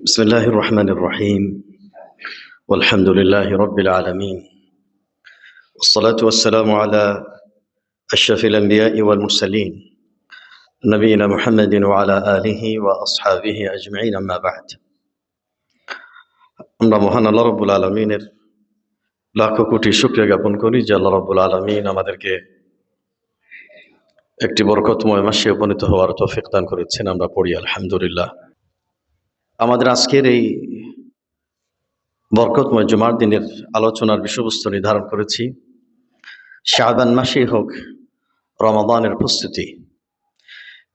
بسم الله الرحمن الرحيم والحمد لله رب العالمين والصلاة والسلام على أشرف الأنبياء والمرسلين نبينا محمد وعلى آله وأصحابه أجمعين أما بعد আমরা মহান আল্লাহ রাব্বুল আলামিনের লাখ কোটি শুকরিয়া জ্ঞাপন করি যে আল্লাহ রাব্বুল আলামিন আমাদেরকে একটি বরকতময় মাসে উপনীত হওয়ার তৌফিক দান করেছেন। আমরা পড়ি আলহামদুলিল্লাহ। আমাদের আজকের এই বরকতময় জুমার দিনের আলোচনার বিষয়বস্তু নির্ধারণ করেছি শাবান মাসেই হোক রমাদানের প্রস্তুতি।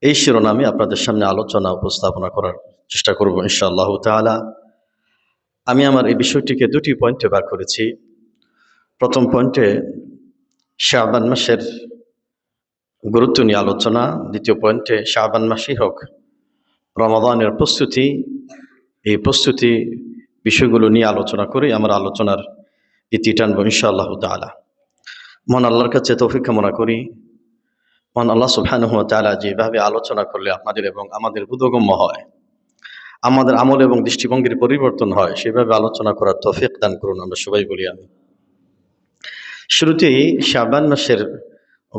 এই শিরোনামে আপনাদের সামনে আলোচনা উপস্থাপনা করার চেষ্টা করব ইনশাআল্লাহ তাআলা। আমি আমার এই বিষয়টিকে দুটি পয়েন্টে ভাগ করেছি। প্রথম পয়েন্টে শাবান মাসের গুরুত্ব নিয়ে আলোচনা, দ্বিতীয় পয়েন্টে শাবান মাসেই হোক রমাদানের প্রস্তুতি, এই প্রস্তুতি বিষয়গুলো নিয়ে আলোচনা করে আমার আলোচনার ইতি টানব ইনশাআল্লাহ তাআলা। মহান আল্লাহর কাছে তৌফিক কামনা করি, মহান আল্লাহ সুবহানাহু ওয়া তাআলা যেভাবে আলোচনা করলে আপনাদের এবং আমাদের বোধগম্য হয়, আমাদের আমল এবং দৃষ্টিভঙ্গির পরিবর্তন হয়, সেভাবে আলোচনা করার তৌফিক দান করুন, আমরা সবাই বলি আমিন। শুরুতেই শাবান মাসের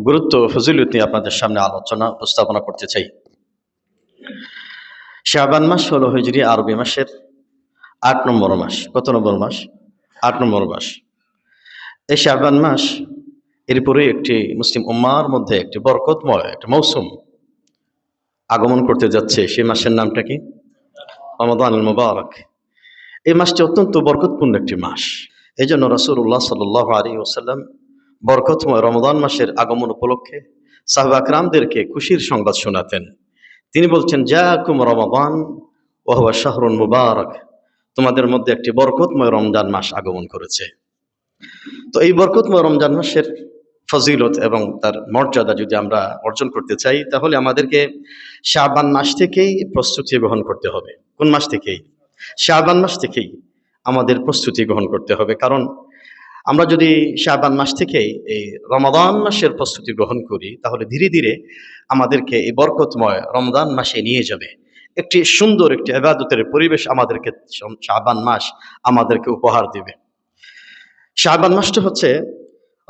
গুরুত্ব ও ফজিলত নিয়ে আপনাদের সামনে আলোচনা উপস্থাপনা করতে চাই। শাবান মাস হলো হিজরি আরবি মাসের ৮ নম্বর মাস। কত নম্বর মাস? ৮ নম্বর মাস। এই শাবান মাস এরপরে একটি মুসলিম উম্মার মধ্যে একটি বরকতময় একটা মৌসুম আগমন করতে যাচ্ছে। সেই মাসের নামটা কি? রমাদানুল মুবারক। এই মাসটি অত্যন্ত বরকতপূর্ণ একটি মাস। এই জন্য রাসূলুল্লাহ সাল্লাল্লাহু আলাইহি ওয়াসাল্লাম বরকতময় রমাদান মাসের আগমন উপলক্ষে সাহাবা একরামদেরকে খুশির সংবাদ শোনাতেন। তিনি বলছেন, জাআকুম রমাদান ওয়া হুয়া শাহরুন মুবারক, তোমাদের মধ্যে একটি বরকতময় রমজান মাস আগমন করেছে। তো এই বরকতময় রমজান মাসের ফজিলত এবং তার মর্যাদা যদি আমরা অর্জন করতে চাই, তাহলে আমাদেরকে শাবান মাস থেকেই প্রস্তুতি গ্রহণ করতে হবে। কোন মাস থেকেই? শাবান মাস থেকেই আমাদের প্রস্তুতি গ্রহণ করতে হবে। কারণ আমরা যদি শাবান মাস থেকেই এই রমাদান মাসের প্রস্তুতি গ্রহণ করি, তাহলে ধীরে ধীরে আমাদেরকে এই বরকতময় রমজান মাসে নিয়ে যাবে। একটি সুন্দর একটি ইবাদতের পরিবেশ আমাদেরকে শাবান মাস আমাদেরকে উপহার দেবে। শাবান মাসটা হচ্ছে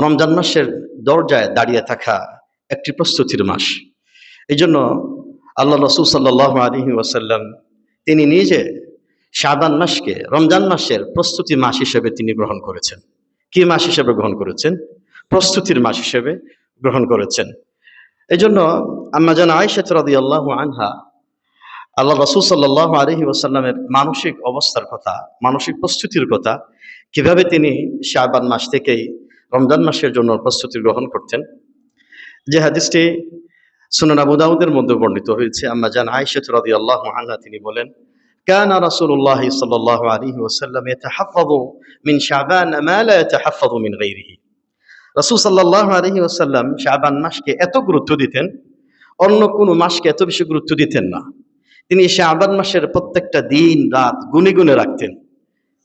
রমজান মাসের দরজায় দাঁড়িয়ে থাকা একটি প্রস্তুতির মাস। এই জন্য আল্লাহ রাসূল সাল্লাল্লাহু আলাইহি ওয়াসাল্লাম তিনি নিজে শাবান মাসকে রমজান মাসের প্রস্তুতি মাস হিসেবে তিনি গ্রহণ করেছেন। কি মাস হিসেবে গ্রহণ করেছেন? প্রস্তুতির মাস হিসেবে গ্রহণ করেছেন। এই জন্য আম্মা জান আয়েশা রাদিয়াল্লাহু আনহা আল্লাহ রাসূল সাল্লাল্লাহু আলাইহি ওয়াসাল্লামের মানসিক অবস্থার কথা, মানসিক প্রস্তুতির কথা, কিভাবে তিনি শাবান মাস থেকেই রমজান মাসের জন্য প্রস্তুতি গ্রহণ করতেন, যে হাদিসটি সুনান আবু দাউদের মধ্যে বর্ণিত হয়েছে। আম্মা জান আয়েশা রাদিয়াল্লাহু আনহা তিনি বলেন, কানা রাসূলুল্লাহ সাল্লাল্লাহু আলাইহি ওয়াসাল্লাম ইয়াতাহাফাযু মিন শাবান মা লা ইয়াতাহাফাযু মিন গায়রিহি। রাসূল সাল্লাল্লাহু আলাইহি ওয়াসাল্লাম শাবান মাসকে এত গুরুত্ব দিতেন, অন্য কোনো মাসকে এত বেশি গুরুত্ব দিতেন না। তিনি শাবান মাসের প্রত্যেকটা দিন রাত গুনে গুনে রাখতেন।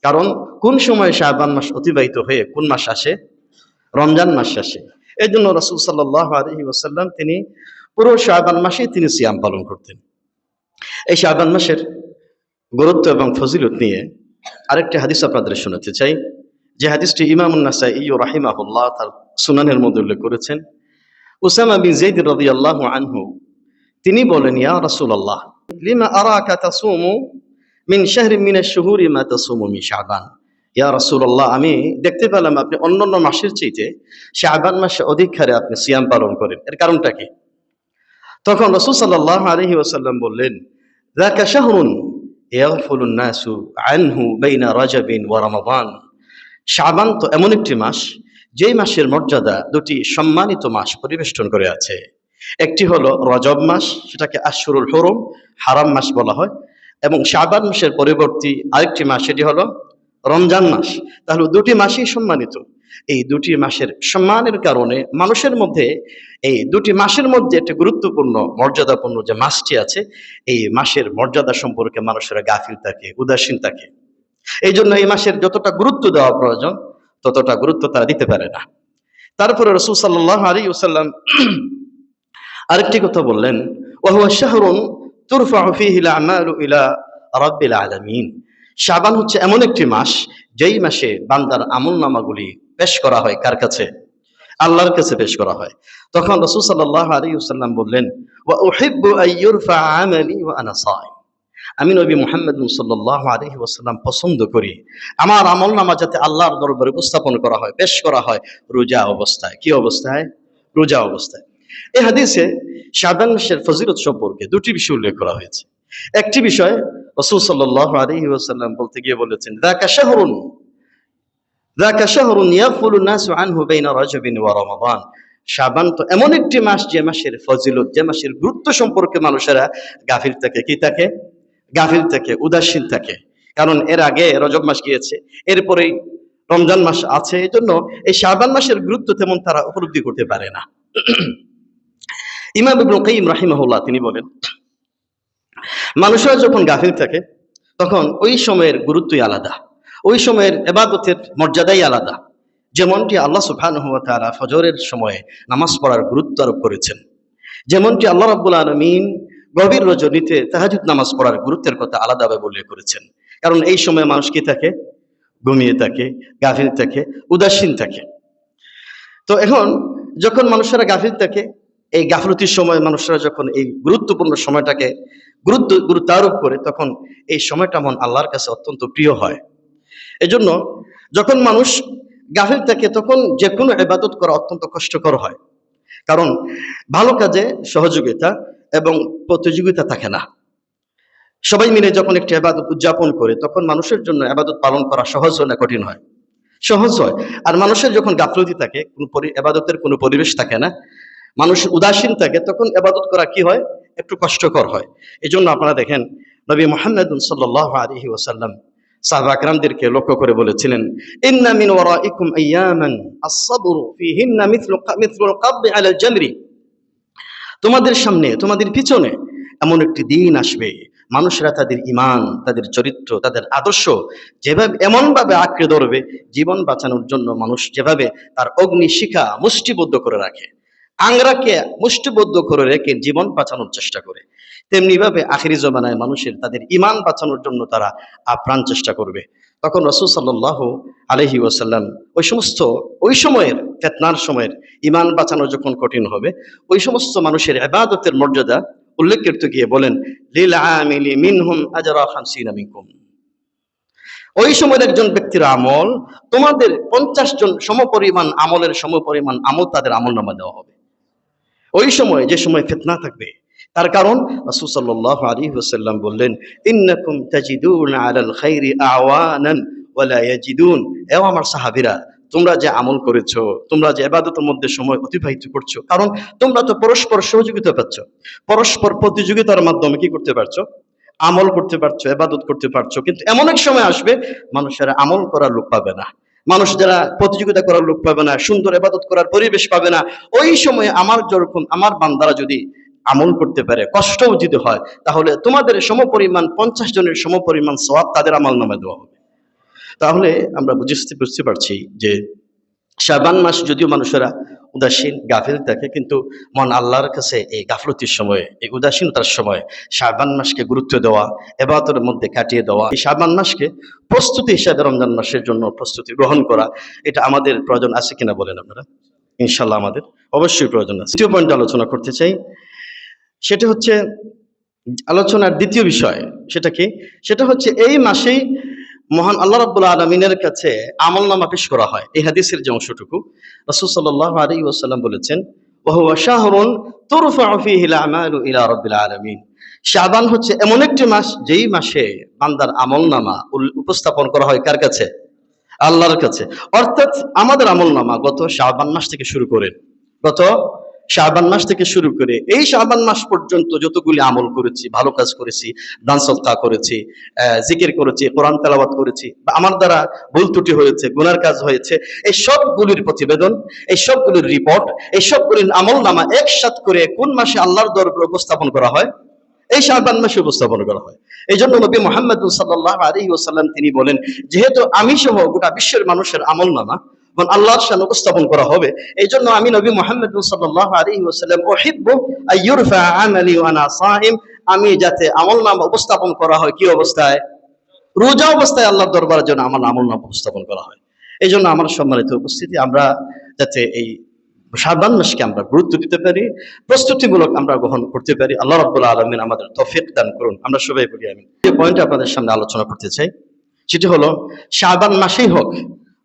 কারণ কোন সময় শাবান মাস অতিবাহিত হয়ে কোন মাস আসে? রমজান মাস আসে। এই জন্য রাসূল সাল্লাল্লাহু আলাইহি ওয়াসাল্লাম তিনি পুরো শাবান মাসেই তিনি সিয়াম পালন করতেন। এই শাবান মাসের গুরুত্ব এবং ফজিলত নিয়ে আরেকটি হাদিস আপনাদের শোনাতে চাই, যে হাদিসটি ইমাম আন-নাসাঈ রাহিমাহুল্লাহ তার সুনানের মধ্যে উল্লেখ করেছেন। উসামা বিন যায়েদ রাদিয়াল্লাহু আনহু তিনি বলেন, ইয়া রাসূলুল্লাহ লিমা আরাকা তাসুমু মিন শাহরিন মিনাশ শুহুরি মা তাসুমু মিন শাবান। ইয়া রাসূলুল্লাহ, আমি দেখতে পেলাম আপনি অন্যান্য মাসের চাইতে শাবান মাসে অধিক হারে আপনি সিয়াম পালন করেন, এর কারণটা কি? তখন রাসূল সাল্লাল্লাহু আলাইহি ওয়াসাল্লাম বললেন, যাকা শাহরুন ইয়াগফুলুন নাসু আনহু বাইনা রাজাবিন ওয়া রমাদান। শাবান তো এমন একটি মাস, যেই মাসের মর্যাদা দুটি সম্মানিত মাস পরিবেষ্টন করে আছে। একটি হলো রজব মাস, সেটাকে আশহুরুল হুরুম, হারাম মাস বলা হয়, এবং শাবান মাসের পরবর্তী আরেকটি মাস, সেটি হলো রমজান মাস। তাহলে দুটি মাসই সম্মানিত। এই দুটি মাসের সম্মানের কারণে মানুষের মধ্যে এই দুটি মাসের মধ্যে একটা গুরুত্বপূর্ণ মর্যাদাপূর্ণ যে মাসটি আছে, এই মাসের মর্যাদা সম্পর্কে মানুষেরা গাফিল থাকে, উদাসীন থাকে। এই জন্য এই মাসের যতটা গুরুত্ব দেওয়া প্রয়োজন ততটা গুরুত্ব তারা দিতে পারে না। তারপরে রাসূল সাল্লাল্লাহু আলাইহি ওয়াসাল্লাম আরেকটি কথা বললেন, ওয়া হুয়া শাহরুন তুরফাউ ফীহি আল আমালু ইলা রাব্বিল আলামিন। শাবান হচ্ছে এমন একটি মাস যেই মাসে বান্দার আমলনামাগুলি পেশ করা হয় কার কাছে? আল্লাহর কাছে পেশ করা হয়। তখন রাসূল সাল্লাল্লাহু আলাইহি ওয়াসাল্লাম বললেন, ওয়া উহিব্বু আন ইউরফা আমালি ওয়া আনা সাইম। আমি নবী মুহাম্মদ সাল্লাল্লাহু আলাইহি ওয়াসাল্লাম পছন্দ করি আমার আমলনামা যাতে আল্লাহর দরবারে উপস্থাপন করা হয়, পেশ করা হয় রোজা অবস্থায়। কি অবস্থায়? রোজা অবস্থায়। এই হাদিসে শাবান মাসের ফজিলত সম্পর্কে দুটি বিষয় উল্লেখ করা হয়েছে। একটি বিষয় রাসূল সাল্লাল্লাহু আলাইহি ওয়াসাল্লাম বলতে গিয়ে বলেছেন, যাকা শাহরুন ইয়াগফুলু নাসু আনহু বাইনা রাজবিন ওয়া রমাদান। শাবান তো এমন একটি মাস যে মাসের ফজিলত, যে মাসের গুরুত্ব সম্পর্কে মানুষেরা গাফিল থাকে। কি থাকে? গাফিল থাকে, উদাসীন থাকে। কারণ এর আগে রজব মাস গিয়েছে, এরপরেই রমজান মাস আছে, এজন্য এই শাবান মাসের গুরুত্ব তেমন তারা উপলব্ধি করতে পারে না। ইমাম ইবনুল কাইয়্যিম রাহিমাহুল্লাহ তিনি বলেন, মানুষরা যখন গাফিল থাকে তখন ওই সময়ের গুরুত্বই আলাদা, ওই সময়ের ইবাদতের মর্যাদাই আলাদা। যেমনটি আল্লাহ সুবহানাহু ওয়া তাআলা ফজরের সময়ে নামাজ পড়ার গুরুত্ব আরোপ করেছেন, যেমনটি আল্লাহ রাব্বুল আলামিন গভীর রজনীতে তাহাজ্জুদ নামাজ পড়ার গুরুত্বের কথা আলাদাভাবে উল্লেখ করেছেন। কারণ এই সময়ে মানুষ কি থাকে? ঘুমিয়ে থাকে, গাফিল থাকে, উদাসীন থাকে। তো এখন যখন মানুষেরা গাফিল থাকে, এই গাফলতির সময় মানুষরা যখন এই গুরুত্বপূর্ণ সময়টাকে গুরুত্ব আরোপ করে, তখন এই সময়টা মন আল্লাহর কাছে অত্যন্ত প্রিয় হয়। এজন্য যখন মানুষ গাফিল থাকে তখন যে কোনো ইবাদত করা অত্যন্ত কষ্টকর হয়। কারণ ভালো কাজে সহযোগিতা এবং প্রতিযোগিতা থাকে না। সবাই মিলে যখন একটি ইবাদত উদযাপন করে তখন মানুষের জন্য ইবাদত পালন করা সহজ হয় না কঠিন হয়? সহজ হয়। আর মানুষের যখন গাফলতি থাকে, কোনো ইবাদতের কোনো পরিবেশ থাকে না, মানুষ উদাসীন থাকে, তখন ইবাদত করা কি হয়? একটু কষ্টকর হয়। এজন্য আপনারা দেখেন নবী মুহাম্মদ সাল্লাল্লাহু আলাইহি ওয়াসাল্লাম সাহাবা کرامদেরকে লক্ষ্য করে বলেছিলেন, ইন্না মিন ওয়ারাইকুম আইয়ামান আস-সাবরু ফিহিন্না মিথলুল কাবদি আলাল জামরি। তোমাদের সামনে, তোমাদের পিছনে এমন একটি দিন আসবে, মানুষরা তাদের ঈমান, তাদের চরিত্র, তাদের আদর্শ যেভাবে এমনভাবে আঁকড়ে ধরবে, জীবন বাঁচানোর জন্য মানুষ যেভাবে তার অগ্নিশিখা মুষ্টিবদ্ধ করে রাখে, আংরাকে মুষ্টিবদ্ধ করে রেখে জীবন বাঁচানোর চেষ্টা করে, তেমনি ভাবে আখিরি জমানায় মানুষের তাদের ঈমান বাঁচানোর জন্য তারা আপ্রাণ চেষ্টা করবে। তখন রাসূল সাল্লাল্লাহু আলাইহি ওয়াসাল্লাম ওই সময়ের ফিতনার সময়ের ঈমান বাঁচানো যখন কঠিন হবে, ওই সমস্ত মানুষের ইবাদতের মর্যাদা উল্লেখ করতে গিয়ে বলেন, লিল আমিলি মিনহুম আজরা 50 মিনকুম। ওই সময়ের একজন ব্যক্তির আমল তোমাদের 50 জন সমপরিমাণ আমলের সমপরিমাণ আমল তাদের আমলনামা দেওয়া হবে। ওই সময়, যে সময় ফিতনা থাকবে। তার কারণ রাসূল সাল্লাল্লাহু আলাইহি ওয়াসাল্লাম বললেন, ইন্নাকুম তাজিদুনা আলাল খাইরি আওয়ানান ওয়া লা ইয়াজিদুন। এ আমার সাহাবীরা, তোমরা যে আমল করেছো, তোমরা যে ইবাদতের মধ্যে সময় অতিবাহিত করছো, কারণ তোমরা তো পরস্পর সহযোগিতা পাচ্ছ, পরস্পর প্রতিযোগিতার মাধ্যমে কি করতে পারছো? আমল করতে পারছো, ইবাদত করতে পারছো। কিন্তু এমন এক সময় আসবে মানুষেরা আমল করার লোক পাবে না, মানুষ যারা প্রতিযোগিতা করার লোক পাবে না, সুন্দর ইবাদত করার পরিবেশ পাবে না। ওই সময় আমার বান্দারা যদি আমল করতে পারে, কষ্টও যদি হয়, তাহলে তোমাদের সমপরিমাণ 50 জনের সমপরিমাণ সওয়াব তাদের আমলনামায় দেওয়া হবে। তাহলে আমরা বুঝতে পারছি যে শাবান মাস যদিও মানুষেরা উদাসীন গাফিল থাকে, কিন্তু মন আল্লাহর কাছে এই গাফলতির সময়ে, এই উদাসীনতার সময় শাবান মাসকে গুরুত্ব দেওয়া, ইবাদতের মধ্যে কাটিয়ে দেওয়া, এই শাবান মাসকে প্রস্তুতি হিসাবে রমজান মাসের জন্য প্রস্তুতি গ্রহণ করা, এটা আমাদের প্রয়োজন আছে কিনা বলেন আপনারা? ইনশাআল্লাহ আমাদের অবশ্যই প্রয়োজন আছে। দ্বিতীয় পয়েন্ট আলোচনা করতে চাই, সেটা হচ্ছে আলোচনার দ্বিতীয় বিষয়। সেটা কি? সেটা হচ্ছে এই মাসেই মহান আল্লাহ রাব্বুল আলামিনের কাছে আমলনামা পেশ করা হয়। এই হাদিসের যে অংশটুকু, রাসূল সাল্লাল্লাহু আলাইহি ওয়াসাল্লাম বলেছেন, ওয়া হুয়া শাহরুন তুরফাউ ফীহি আল আমালু ইলা রাব্বিল আলামিন। শাবান হচ্ছে এমন একটি মাস যেই মাসে বান্দার আমলনামা উপস্থাপন করা হয় কার কাছে? আল্লাহর কাছে। অর্থাৎ আমাদের আমলনামা গত শাবান মাস থেকে শুরু করে, এই শাবান মাস পর্যন্ত যতগুলি আমল করেছি, ভালো কাজ করেছি, দান সদকা করেছি, জিকির করেছি, কোরআন তেলাওয়াত করেছি, বা আমার দ্বারা ভুল ত্রুটি হয়েছে, গুনার কাজ হয়েছে, এই সবগুলির প্রতিবেদন, এই সবগুলির রিপোর্ট, এই সবগুলির আমলনামা একসাথ করে কোন মাসে আল্লাহর দরবারে উপস্থাপন করা হয়? এই শাবান মাসে উপস্থাপন করা হয়। এই জন্য নবী মুহাম্মদ সাল্লাল্লাহু আলাইহি ওয়াসাল্লাম তিনি বলেন, যেহেতু আমি সহ গোটা বিশ্বের মানুষের আমলনামা আল্লাহর সামনে উপস্থাপন করা হবে, এই জন্য আমি নবী মুহাম্মদ সাল্লাল্লাহু আলাইহি ওয়াসাল্লাম উহিব্বু আন ইউরফা আমালি ওয়া আনা সাইম, আমি যাতে আমলনামা উপস্থাপন করা হয় কি অবস্থায়? রোজা অবস্থায় আল্লাহর দরবারের জন্য আমার আমলনামা উপস্থাপন করা হয়। এই জন্য আমার সম্মানিত উপস্থিতি, আমরা যাতে এই শাবান মাসকে আমরা গুরুত্ব দিতে পারি, প্রস্তুতিমূলক আমরা গ্রহণ করতে পারি। আল্লাহ রাব্বুল আলামিন আমাদের তৌফিক দান করুন। আমরা সবাই বলি আমিন। যে পয়েন্ট আপনাদের সামনে আলোচনা করতে চাই সেটি হলো শাবান মাসেই হোক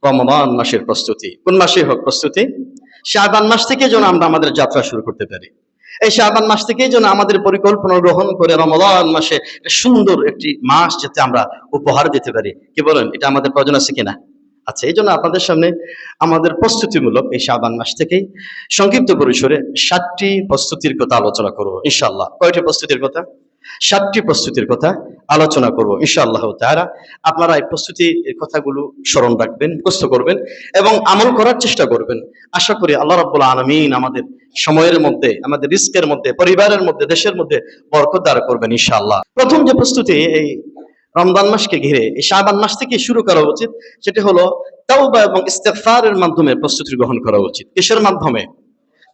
রমজান মাসের প্রস্তুতি। কোন মাসেই হোক প্রস্তুতি, শাবান মাস থেকে যেন আমরা আমাদের যাত্রা শুরু করতে পারি। এই শাবান মাস থেকেই যেন আমাদের পরিকল্পনা গ্রহণ করে রমজান মাসে সুন্দর একটি মাস যাতে আমরা উপহার দিতে পারি। কি বলেন, এটা আমাদের প্রয়োজন আছে কিনা? আচ্ছা, এই জন্য আপনাদের সামনে আমাদের প্রস্তুতিমূলক এই শাবান মাস থেকেই সংক্ষিপ্ত পরিসরে 7টি প্রস্তুতির কথা আলোচনা করবো ইনশাআল্লাহ। কয়টি প্রস্তুতির কথা? 7টি প্রস্তুতির কথা আলোচনা করবো ইনশাআল্লাহ তাআলা। আপনারা এই প্রস্তুতির কথাগুলো স্মরণ রাখবেন, মুখস্থ করবেন এবং আমল করার চেষ্টা করবেন। আশা করি আল্লাহ রাব্বুল আলামিন আমাদের সময়ের মধ্যে, আমাদের রিস্কের মধ্যে, পরিবারের মধ্যে, দেশের মধ্যে বরকত দান করবেন ইনশাআল্লাহ। প্রথম যে প্রস্তুতি এই রমজান মাসকে ঘিরে এই শাবান মাস থেকে শুরু করা উচিত, সেটি হলো তাওবা এবং ইস্তেগফারের মাধ্যমে প্রস্তুতি গ্রহণ করা উচিত। কিসের মাধ্যমে?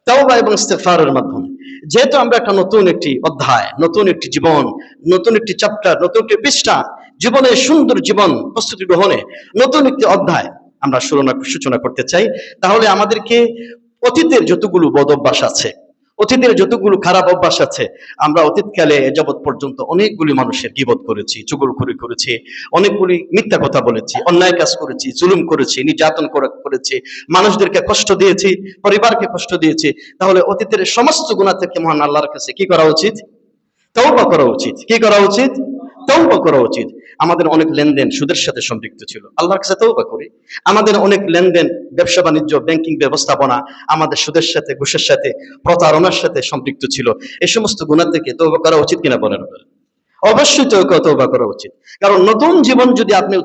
তাওবা এবং ইস্তেগফারের মাধ্যমে। যেহেতু আমরা একটা নতুন একটি অধ্যায়, নতুন একটি জীবন, নতুন একটি চ্যাপ্টার, নতুন একটি পৃষ্ঠা, জীবনের সুন্দর জীবন প্রস্তুতি গ্রহণে নতুন একটি অধ্যায় আমরা সূচনা করতে চাই, তাহলে আমাদেরকে অতীতের যতগুলো বদ অভ্যাস আছে, অতীতের যতগুলো খারাপ অভ্যাস আছে, আমরা অতীতকালে যাবৎ পর্যন্ত অনেকগুলি মানুষের গীবত করেছি, চুগলখড়ি করেছি, অনেকগুলি মিথ্যা কথা বলেছি, অন্যায় কাজ করেছি, জুলুম করেছি, নির্যাতন করেছি, মানুষদেরকে কষ্ট দিয়েছি, পরিবারকে কষ্ট দিয়েছি। তাহলে অতীতের সমস্ত গুনাহ থেকে মহান আল্লাহর কাছে কি করা উচিত? তওবা করা উচিত। কি করা উচিত? তওবা করা উচিত। আমাদের অনেক লেনদেন সুদের সাথে সম্পৃক্ত ছিল, আল্লাহর কাছে তওবা করি। আমাদের অনেক লেনদেন, ব্যবসা বাণিজ্য, ব্যাংকিং ব্যবস্থাপনা আমাদের সুদের সাথে, ঘুষের সাথে, প্রতারণার সাথে সম্পৃক্ত ছিল। এই সমস্ত গুনাহ থেকে তওবা করা উচিত কিনা বলেন? অবশ্যই তওবা করা উচিত। কারণ নতুন জীবন যদি আপনি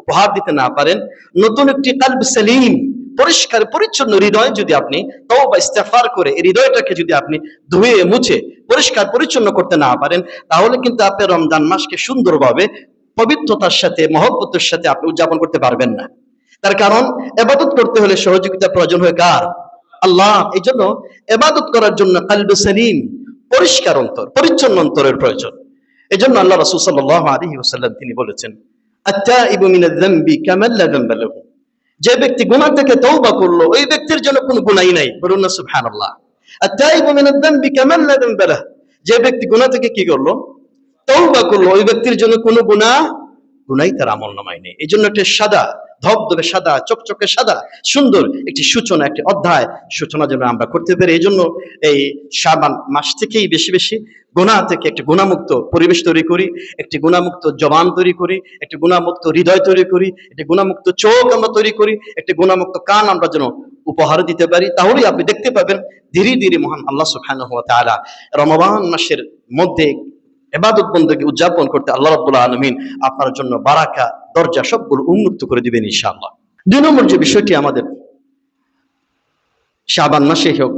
উপহার দিতে না পারেন, নতুন একটি কলব সালিম, পরিষ্কার পরিচ্ছন্ন হৃদয় যদি আপনি তওবা ইস্তেগফার করে এই হৃদয়টাকে যদি আপনি ধুয়ে মুছে পরিষ্কার পরিচ্ছন্ন করতে না পারেন, তাহলে কিন্তু আপনি রমজান মাসকে সুন্দরভাবে পবিত্রতার সাথে, মহব্বতের সাথে আপনি উদযাপন করতে পারবেন না। তার কারণ ইবাদত করতে হলে সহযোগিতা প্রয়োজন হয় কার? আল্লাহ। এই জন্য ইবাদত করার জন্য কলব সালিম, পরিষ্কার অন্তর, পরিচ্ছন্ন অন্তরের প্রয়োজন। এই জন্য আল্লাহ রাসূল সাল্লাল্লাহু আলাইহি ওয়াসাল্লাম তিনি বলেছেন, আত-তাইবু মিনায যামবি কামান লা যামবা লাহু। যে ব্যক্তি গুনাহ থেকে তওবা করলো, ওই ব্যক্তির জন্য কোনো গুনাহই নাই। বলুন না সুবহানাল্লাহ। আত-তাইবু মিনায যামবি কামান লা যামবা লাহু। যে ব্যক্তি গুনাহ থেকে কি করলো? তওবা করলো, ওই ব্যক্তির জন্য কোনো গুনাহই তার আমলনামায় নেই। এই জন্য একটা সাদা ধবধবে সাদা, চকচকে সাদা, সুন্দর একটি সূচনা, একটি অধ্যায় সূচনা যেন আমরা করতে পারি। এই জন্য এই শাবান মাস থেকেই বেশি বেশি গুনাহ থেকে একটি গুনাহমুক্ত পরিবেশ তৈরি করি, একটি গুনাহমুক্ত জবান তৈরি করি, একটি গুনাহমুক্ত হৃদয় তৈরি করি, একটি গুনাহমুক্ত চোখ আমরা তৈরি করি, একটি গুনাহমুক্ত কান আমরা যেন উপহার দিতে পারি। তাহলেই আপনি দেখতে পাবেন ধীরে ধীরে মহান আল্লাহ সুবহানাহু ওয়া তাআলা রমাদান মাসের মধ্যে ইবাদত বন্দেগী উদযাপন করতে আল্লাহ রাব্বুল আলামিন আপনার জন্য বারাকা দরজা সবগুলো উন্মুক্ত করে দিবেন ইনশাআল্লাহ। 2 নম্বর যে বিষয়টি আমাদের শাবান মাসে হোক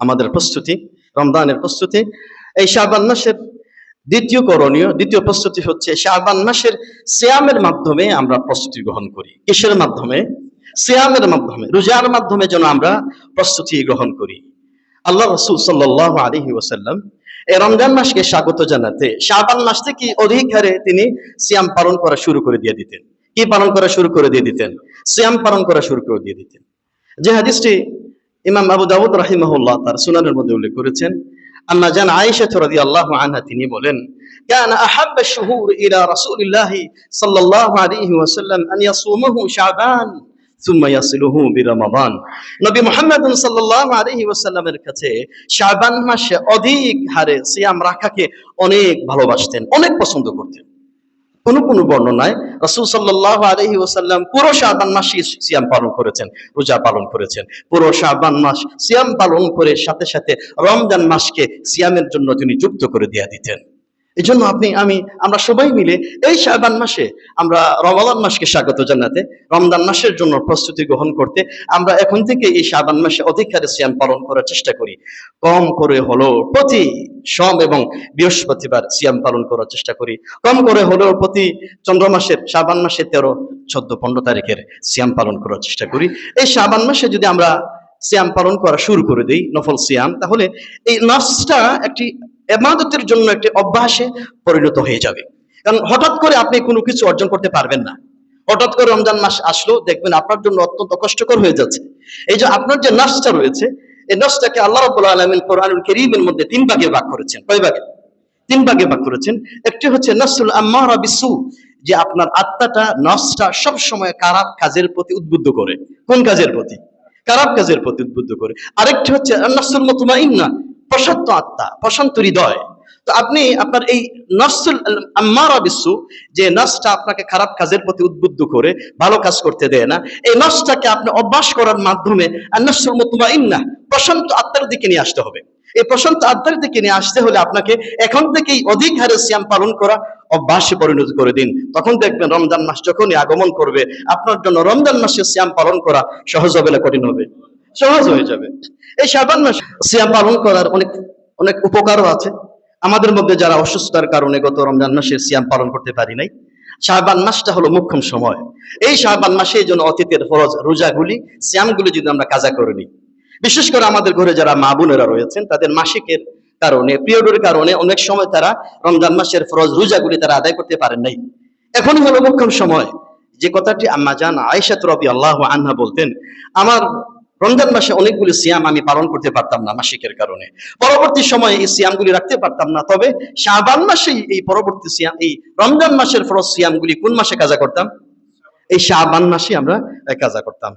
আমাদের প্রস্তুতি, রমজানের প্রস্তুতি, এই শাবান মাসের দ্বিতীয় প্রস্তুতি হচ্ছে শাবান মাসের সিয়ামের মাধ্যমে আমরা প্রস্তুতি গ্রহণ করি। কিসের মাধ্যমে? সিয়ামের মাধ্যমে, রোজার মাধ্যমে যেন আমরা প্রস্তুতি গ্রহণ করি। আল্লাহ রাসূল সাল্লাল্লাহু আলাইহি ওয়াসাল্লাম এই রমজান মাসকে স্বাগত জানাতে শাবান মাস থেকে অধিক হারে তিনি সিয়াম পালন করা শুরু করে দিয়ে দিতেন। কি পালন করা শুরু করে দিয়ে দিতেন? সিয়াম পালন করা শুরু করে দিয়ে দিতেন। যে হাদিসটি ইমাম আবু দাউদ রাহিমাহুল্লাহ তার সুনানের মধ্যে উল্লেখ করেছেন, আম্মা জান আয়েশা রাদিয়াল্লাহু আনহা তিনি বলেন, কানা আহাব্বা শুহুর ইলা রাসূলিল্লাহি সাল্লাল্লাহু আলাইহি ওয়াসাল্লাম আন ইয়াসুমাহু শাবান সুম্মা ইয়াসিলুহু বিরমাদান। নবী মুহাম্মদ সাল্লাল্লাহু আলাইহি ওয়াসাল্লামের কাছে শাবান মাসে অধিক হারে সিয়াম রাখাকে অনেক ভালোবাসতেন, অনেক পছন্দ করতেন। কোন বর্ণনায় রাসূল সাল্লাল্লাহু আলাইহি ওয়াসাল্লাম পুরো শাবান মাস সিয়াম পালন করেছেন, রোজা পালন করেছেন। পুরো শাবান মাস সিয়াম পালন করে সাথে সাথে রমজান মাসকে সিয়ামের জন্য তিনি যুক্ত করে দিয়ে দিতেন। এই জন্য আমরা সবাই মিলে এই শাবান মাসে আমরা রমাদান মাসকে স্বাগত জানাতে, রমজান মাসের জন্য প্রস্তুতি গ্রহণ করতে আমরা এখন থেকে এই শাবান মাসে অধিক হারে সিয়াম পালন করার চেষ্টা করি। কম করে হলেও প্রতি সোম এবং বৃহস্পতিবার সিয়াম পালন করার চেষ্টা করি। কম করে হলেও প্রতি চন্দ্র মাসের শাবান মাসে 13, 14, 15 তারিখের সিয়াম পালন করার চেষ্টা করি। এই শাবান মাসে যদি আমরা সিয়াম পালন করা শুরু করে দিই, নফল সিয়াম, তাহলে এই নফসটা ইবাদতের জন্য একটি অভ্যাসে পরিণত হয়ে যাবে। কারণ হঠাৎ করে আপনি কোনো কিছু অর্জন করতে পারবেন না। হঠাৎ করে রমজান মাস আসলো, দেখবেন আপনার জন্য অত্যন্ত কষ্টকর হয়ে যাচ্ছে। এই যে আপনার যে নফসটা রয়েছে, এই নফসটাকে আল্লাহ রাব্বুল আলামিন কোরআনুল কারীমের মধ্যে 3 ভাগে ভাগ করেছেন। কয় ভাগে? 3 ভাগে ভাগ করেছেন। একটি হচ্ছে নফসুল আম্মারা বিসু, যে আপনার আত্মাটা, নফসটা সব সময় খারাপ কাজের প্রতি উদ্বুদ্ধ করে। কোন কাজের প্রতি? খারাপ কাজের প্রতি উদ্বুদ্ধ করে। আরেকটি হচ্ছে নফসুল মুতমাইন্না, প্রশান্ত আত্মা, প্রশান্ত হৃদয়। তো আপনি আপনার এই নফসুল আম্মারা বিসু, যে নফসটা আপনাকে খারাপ কাজের প্রতি উদ্বুদ্ধ করে, ভালো কাজ করতে দেয় না, এই নফসটাকে আপনি অভ্যাস করার মাধ্যমে নফসুল মুতমাইন্না, প্রশান্ত আত্মার দিকে নিয়ে আসতে হবে। এই প্রশান্ত আত্মার দিকে নিয়ে আসতে হলে আপনাকে এখন থেকেই অধিক হারে সিয়াম পালন করা অভ্যাসে পরিণত করে দিন। তখন দেখবেন রমজান মাস যখনই আগমন করবে, আপনার জন্য রমজান মাসে সিয়াম পালন করা সহজ হবে না কঠিন হবে? সহজ হয়ে যাবে। এই শাবান মাস সিয়াম পালন করার অনেক অনেক উপকারও আছে। আমাদের মধ্যে যারা অসুস্থতার কারণে গত রমজান মাসে সিয়াম পালন করতে পারি নাই, শাবান মাসটা হলো মুখ্যম সময়। এই শাবান মাসে এই জন্য অতীতের ফরজ রোজাগুলি, সিয়ামগুলি যদি আমরা কাজা করে নিই, বিশেষ করে আমাদের ঘরে যারা মা বোনেরা রয়েছেন, তাদের মাসিকের কারণে, পিরিয়ডের কারণে অনেক সময় তারা রমজান মাসের ফরজ রোজাগুলি তারা আদায় করতে পারেন নাই। এখনই হলো মুখ্যম সময়। যে কথাটি আম্মা জান আয়েশা রাদিয়াল্লাহু আনহা বলতেন, আমার রমজান মাসে অনেকগুলি সিয়াম আমি পালন করতে পারতাম না মাসিকের কারণে, পরবর্তী সময়ে এই সিয়ামগুলি রাখতে পারতাম না, তবে শাবান মাসেই এই পরবর্তী সিয়াম, এই রমজান মাসের ফরজ সিয়ামগুলি কোন মাসে কাজা করতাম? এই শাবান মাসে আমরা কাজা করতাম।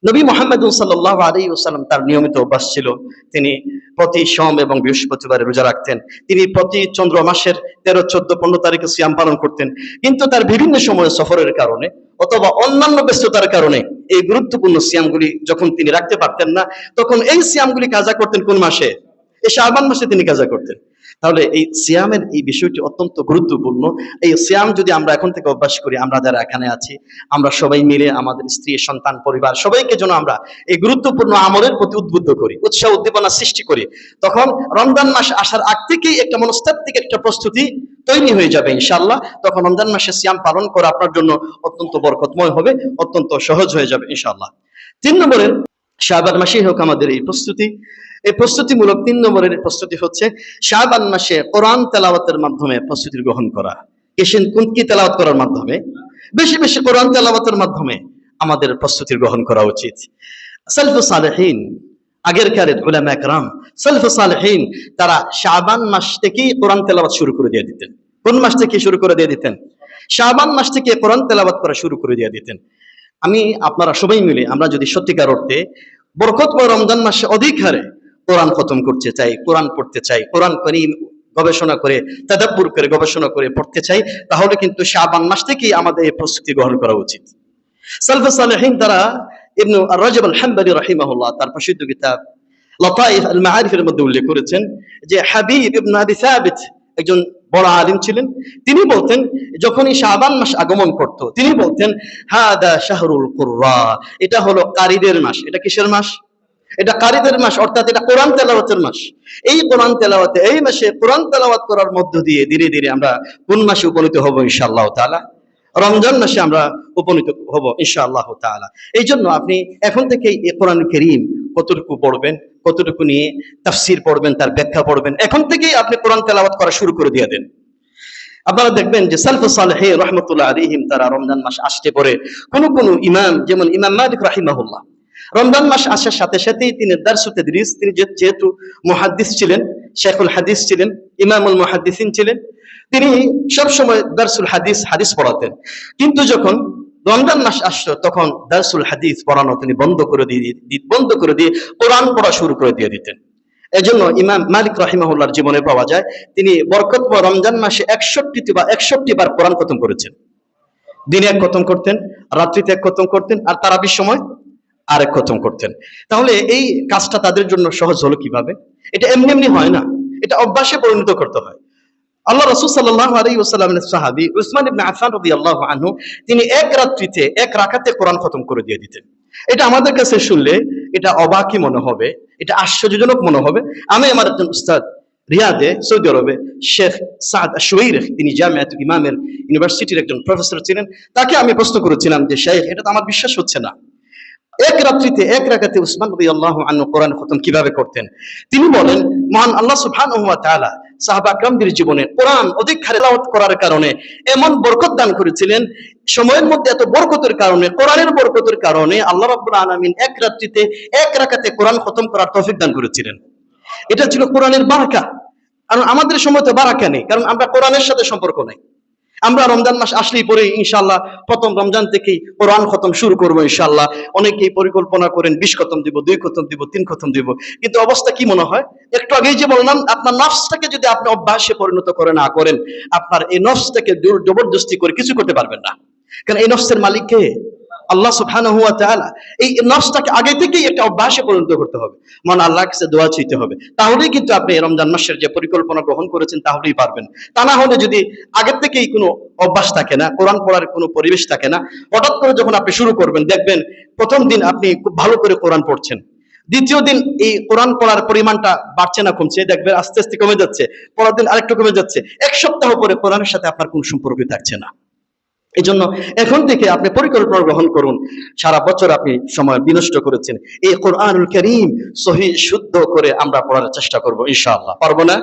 নবী মুহাম্মদ সাল্লাল্লাহু আলাইহি ওয়াসাল্লাম, তার নিয়মিত অভ্যাস ছিল, তিনি প্রতি সোম এবং বৃহস্পতিবারে রোজা রাখতেন। তিনি প্রতি চন্দ্র মাসের 13, 14, 15 তারিখে সিয়াম পালন করতেন। কিন্তু তার বিভিন্ন সময়ে সফরের কারণে অথবা অন্যান্য ব্যস্ততার কারণে এই গুরুত্বপূর্ণ সিয়ামগুলি যখন তিনি রাখতে পারতেন না, তখন এই সিয়ামগুলি কাজা করতেন কোন মাসে? এই শাবান মাসে তিনি কাজা করতেন। তাহলে এই সিয়ামের এই বিষয়টি অত্যন্ত গুরুত্বপূর্ণ। এই সিয়াম যদি আমরা এখন থেকে অভ্যাস করি, আমরা যারা এখানে আছি, আমরা সবাই মিলে আমাদের স্ত্রী, সন্তান, পরিবার সবাইকে যেন আমরা এই গুরুত্বপূর্ণ আমলের প্রতি উদ্বুদ্ধ করি, উৎসাহ উদ্দীপনা সৃষ্টি করি, তখন রমজান মাস আসার আগ থেকেই একটা মনস্তাত্ত্বিক একটা প্রস্তুতি তৈরি হয়ে যাবে ইনশাআল্লাহ। তখন রমজান মাসে সিয়াম পালন করা আপনার জন্য অত্যন্ত বরকতময় হবে, অত্যন্ত সহজ হয়ে যাবে ইনশাআল্লাহ। 3 নম্বরের, শাবান মাসেই হোক আমাদের এই প্রস্তুতি, এই প্রস্তুতিমূলক 3 নম্বরের প্রস্তুতি হচ্ছে শাবান মাসে কোরআন তেলাওয়াতের মাধ্যমে প্রস্তুতি গ্রহণ করা। কি তেলাওয়াত করার মাধ্যমে? বেশি বেশি কোরআন তেলাওয়াতের মাধ্যমে আমাদের প্রস্তুতি গ্রহণ করা উচিত। সালফুস সালেহিন, আগের কালের উলামা একরাম, সালফুস সালেহিন, তারা শাবান মাস থেকেই কোরআন তেলাওয়াত শুরু করে দিয়ে দিতেন। কোন মাস থেকে শুরু করে দিয়ে দিতেন? শাবান মাস থেকে কোরআন তেলাওয়াত করা শুরু করে দিয়ে দিতেন। আমি আপনারা সবাই মিলে আমরা যদি সত্যিকার অর্থে বরকতময় রমজান মাসে অধিক হারে কোরআন খতম করতে চাই, কোরআন পড়তে চাই, কোরআন কারীম গবেষণা করে, তাদাব্বুর করে, গবেষণা করে পড়তে চাই, তাহলে কিন্তু শাবান মাস থেকেই আমাদের এই প্রস্তুতি গ্রহণ করা উচিত। সালফুস সালেহিন, তারা ইবনু আর-রাজব আল-হাম্বলি রাহিমাহুল্লাহ তার প্রসিদ্ধ কিতাব লতাইফ আল-মাআরিফের মধ্যে উল্লেখ করেছেন যে হাবিব ইবনে আবি সাবিত একজন বড় আলিম ছিলেন। তিনি বলতেন, যখনই শাবান মাস আগমন করত, তিনি বলতেন, হাদা শাহরুল কুররা, এটা হলো কারীদের মাস। এটা কিসের মাস? এটা কারীদের মাস, অর্থাৎ এটা কোরআন তেলাওয়াতের মাস। এই কোরআন তেলাওয়াতে, এই মাসে কোরআন তেলাওয়াত করার মধ্য দিয়ে ধীরে ধীরে আমরা কোন মাসে উপনীত হব ইনশাআল্লাহ তাআলা? রমজান মাসে আমরা উপনীত হব ইনশাআল্লাহ তাআলা। এই জন্য আপনি এখন থেকেই এই কোরআন কারীম কতটুকু পড়বেন, কতটুকু নিয়ে তাফসীর পড়বেন, তার ব্যাখ্যা পড়বেন, এখন থেকেই আপনি কোরআন তেলাওয়াত করা শুরু করে দিয়ে দেন। আপনারা দেখবেন যে সালফুস সালেহিন রাহমাতুল্লাহ আলাইহিম, তারা রমজান মাস আসতে পরে কোন কোন ইমাম, যেমন ইমাম মালিক রাহিমাহুল্লাহ, রমজান মাস আসার সাথে সাথেই তিনি দারসুত তাদরিস, তিনি যেহেতু মুহাদ্দিস ছিলেন, শেখুল হাদিস ছিলেন, ইমামুল মুহাদ্দিসিন ছিলেন, তিনি সব সময় দারসুল হাদিস পড়াতেন। কিন্তু যখন রমজান মাস আসতো, তখন দারসুল হাদিস পড়ানো তিনি বন্ধ করে দিয়ে কোরআন পড়া শুরু করে দিয়ে দিতেন। এজন্য ইমাম মালিক রাহিমাহুল্লাহর জীবনে পাওয়া যায়, তিনি বরকতময় রমজান মাসে 61 বার কোরআন খতম করেছেন। দিনে 1 খতম করতেন, রাত্রিতে 1 খতম করতেন, আর তারাবির সময় আরেক খতম করতেন। তাহলে এই কাজটা তাদের জন্য সহজ হলো কিভাবে? এটা এমনি এমনি হয় না, এটা অভ্যাসে পরিণত করতে হয়। আল্লাহ রাসূল সাল্লাল্লাহু আলাইহি ওয়াসাল্লামের সাহাবী উসমান ইবনে আফফান রাদিয়াল্লাহু আনহু, তিনি এক রাত্রিতে 1 রাকাতে কোরআন খতম করে দিয়ে দিতেন। এটা আমাদের কাছে শুনলে এটা অবাকই মনে হবে, এটা আশ্চর্যজনক মনে হবে। আমি আমার একজন উস্তাদ রিয়াদে, সৌদি আরবে, শেখ সাদ আশ-শুওয়াইরি, তিনি জামিয়াতুল ইমামের ইউনিভার্সিটির একজন প্রফেসর ছিলেন। তাকে আমি প্রশ্ন করেছিলাম যে, শেখ, এটা তো আমার বিশ্বাস হচ্ছে না, এক রাত্রিতে এক রাকাতে উসমান রাদিয়াল্লাহু আনহু কোরআন খতম কিভাবে করতেন তিনি বলেন, মহান আল্লাহ সুবহানাহু ওয়া তাআলা সাহাবা کرامদের জীবনে কোরআন অধিক হারে তেলাওয়াত করার কারণে এমন বরকত দান করেছিলেন, সময়ের মধ্যে এত বরকতের কারণে, কোরআনের বরকতের কারণে আল্লাহ রাব্বুল আলামিন এক রাত্রিতে এক রাকাতে কোরআন খতম করার তৌফিক দান করেছিলেন। এটা ছিল কোরআনের বারাকা। কারণ আমাদের সময় তো বারাকা নেই, কারণ আমরা কোরআনের সাথে সম্পর্ক নাই। আমরা রমজান মাস আসলেই পরে ইনশাআল্লাহ প্রথম রমজান থেকেই কোরআন খতম শুরু করবো ইনশাআল্লাহ। অনেকেই পরিকল্পনা করেন 20 খতম দিব, 2 খতম দিব, 3 খতম দিব, কিন্তু অবস্থা কি মনে হয়? একটু আগেই যে বললাম, আপনার নফসটাকে যদি আপনি অভ্যাসে পরিণত করে না করেন, আপনার এই নফসটাকে জবরদস্তি করে কিছু করতে পারবেন না। কারণ এই নফসের মালিক কে? আল্লাহ সুবহানাহু ওয়া তাআলা। এই নফসটাকে আগে থেকেই একটা অভ্যাসে পরিণত করতে হবে, মানে আল্লাহর কাছে দোয়া চাইতে হবে। তাহলেই কিন্তু আপনি রমজান মাসের যে পরিকল্পনা গ্রহণ করেছেন তাহলেই পারবেন। তা না হলে যদি আগে থেকেই কোনো অভ্যাস থাকে না, কোরআন পড়ার কোনো পরিবেশ থাকে না, হঠাৎ করে যখন আপনি শুরু করবেন দেখবেন প্রথম দিন আপনি খুব ভালো করে কোরআন পড়ছেন, দ্বিতীয় দিন এই কোরআন পড়ার পরিমাণটা বাড়ছে না কমছে, দেখবেন আস্তে আস্তে কমে যাচ্ছে, পরের দিন আরেকটু কমে যাচ্ছে, এক সপ্তাহ পরে কোরআনের সাথে আপনার কোনো সম্পর্কই থাকছে না। এই জন্য এখন থেকে আপনি পরিকল্পনা গ্রহণ করুন। সারা বছর আপনি সময় বিনষ্ট করেছেন, এই কোরআনুল কারীম সহি শুদ্ধ করে আমরা পড়ার চেষ্টা করব ইনশাআল্লাহ। পারবো না?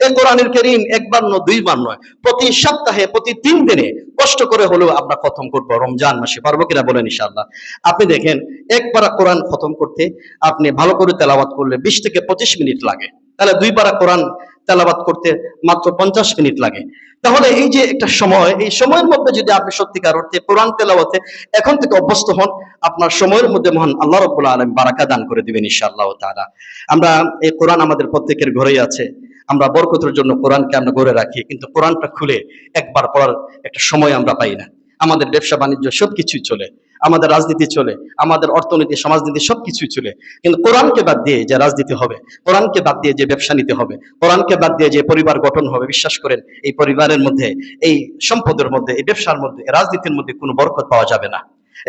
এই কোরআনুল কারীম একবার নয়, দুইবার নয়, প্রতি সপ্তাহে, প্রতি 3 দিনে কষ্ট করে হলেও আমরা খতম করব রমজান মাসে। পারবো কিনা বলেন ইনশাআল্লাহ। আপনি দেখেন, একবার কোরআন খতম করতে আপনি ভালো করে তেলাওয়াত করলে 20 থেকে 25 মিনিট লাগে, তাহলে 2 বার কোরআন তেলাওয়াত করতে মাত্র 50 মিনিট লাগে। তাহলে এই যে একটা সময়, এই সময়ের মধ্যে যদি আপনি সত্যিকার অর্থে কোরআন তেলাওয়াতে এখন থেকে অভ্যস্ত হন, আপনার সময়ের মধ্যে মহান আল্লাহ রাব্বুল আলামিন বারাকা দান করে দিবেন ইনশাআল্লাহ তাআলা। আমরা এই কোরআন আমাদের প্রত্যেকের ঘরেই আছে, আমরা বরকতের জন্য কোরআনকে আমরা ঘরে রাখি, কিন্তু কোরআনটা খুলে একবার পড়ার একটা সময় আমরা পাই না। আমাদের ব্যবসা বাণিজ্য সবকিছুই চলে, আমাদের রাজনীতি চলে, আমাদের অর্থনীতি সমাজনীতি সবকিছুই চলে, কিন্তু কোরআনকে বাদ দিয়ে যে রাজনীতি হবে, কোরআনকে বাদ দিয়ে যে ব্যবসা নিতে হবে, কোরআনকে বাদ দিয়ে যে পরিবার গঠন হবে, বিশ্বাস করেন এই পরিবারের মধ্যে, এই সম্পদের মধ্যে, এই ব্যবসার মধ্যে, এই রাজনীতির মধ্যে কোনো বরকত পাওয়া যাবে না।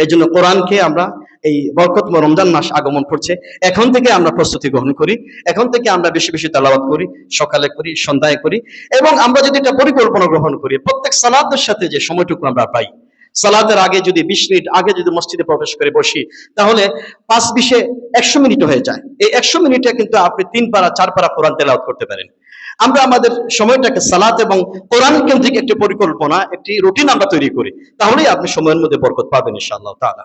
এই জন্য কোরআনকে আমরা এই বরকতময় রমজান মাস আগমন করছে, এখন থেকে আমরা প্রস্তুতি গ্রহণ করি, এখন থেকে আমরা বেশি বেশি তেলাওয়াত করি, সকালে করি, সন্ধ্যায় করি, এবং আমরা যদি এটা পরিকল্পনা গ্রহণ করি, প্রত্যেক সালাতের সাথে যে সময়টুকু আমরা পাই, সালাতের আগে যদি 20 মিনিট আগে যদি মসজিদে প্রবেশ করে বসি, তাহলে 5-20-এ 100 মিনিট হয়ে যায়। এই 100 মিনিটে কিন্তু আপনি 3 পারা 4 পারা কোরআন তেলাওয়াত করতে পারেন। আমরা আমাদের সময়টাকে সালাত এবং কোরআন কেন্দ্রিক একটি পরিকল্পনা, একটি রুটিন আমরা তৈরি করি, তাহলেই আপনি সময়ের মধ্যে বরকত পাবেন ইনশাআল্লাহ তাআলা।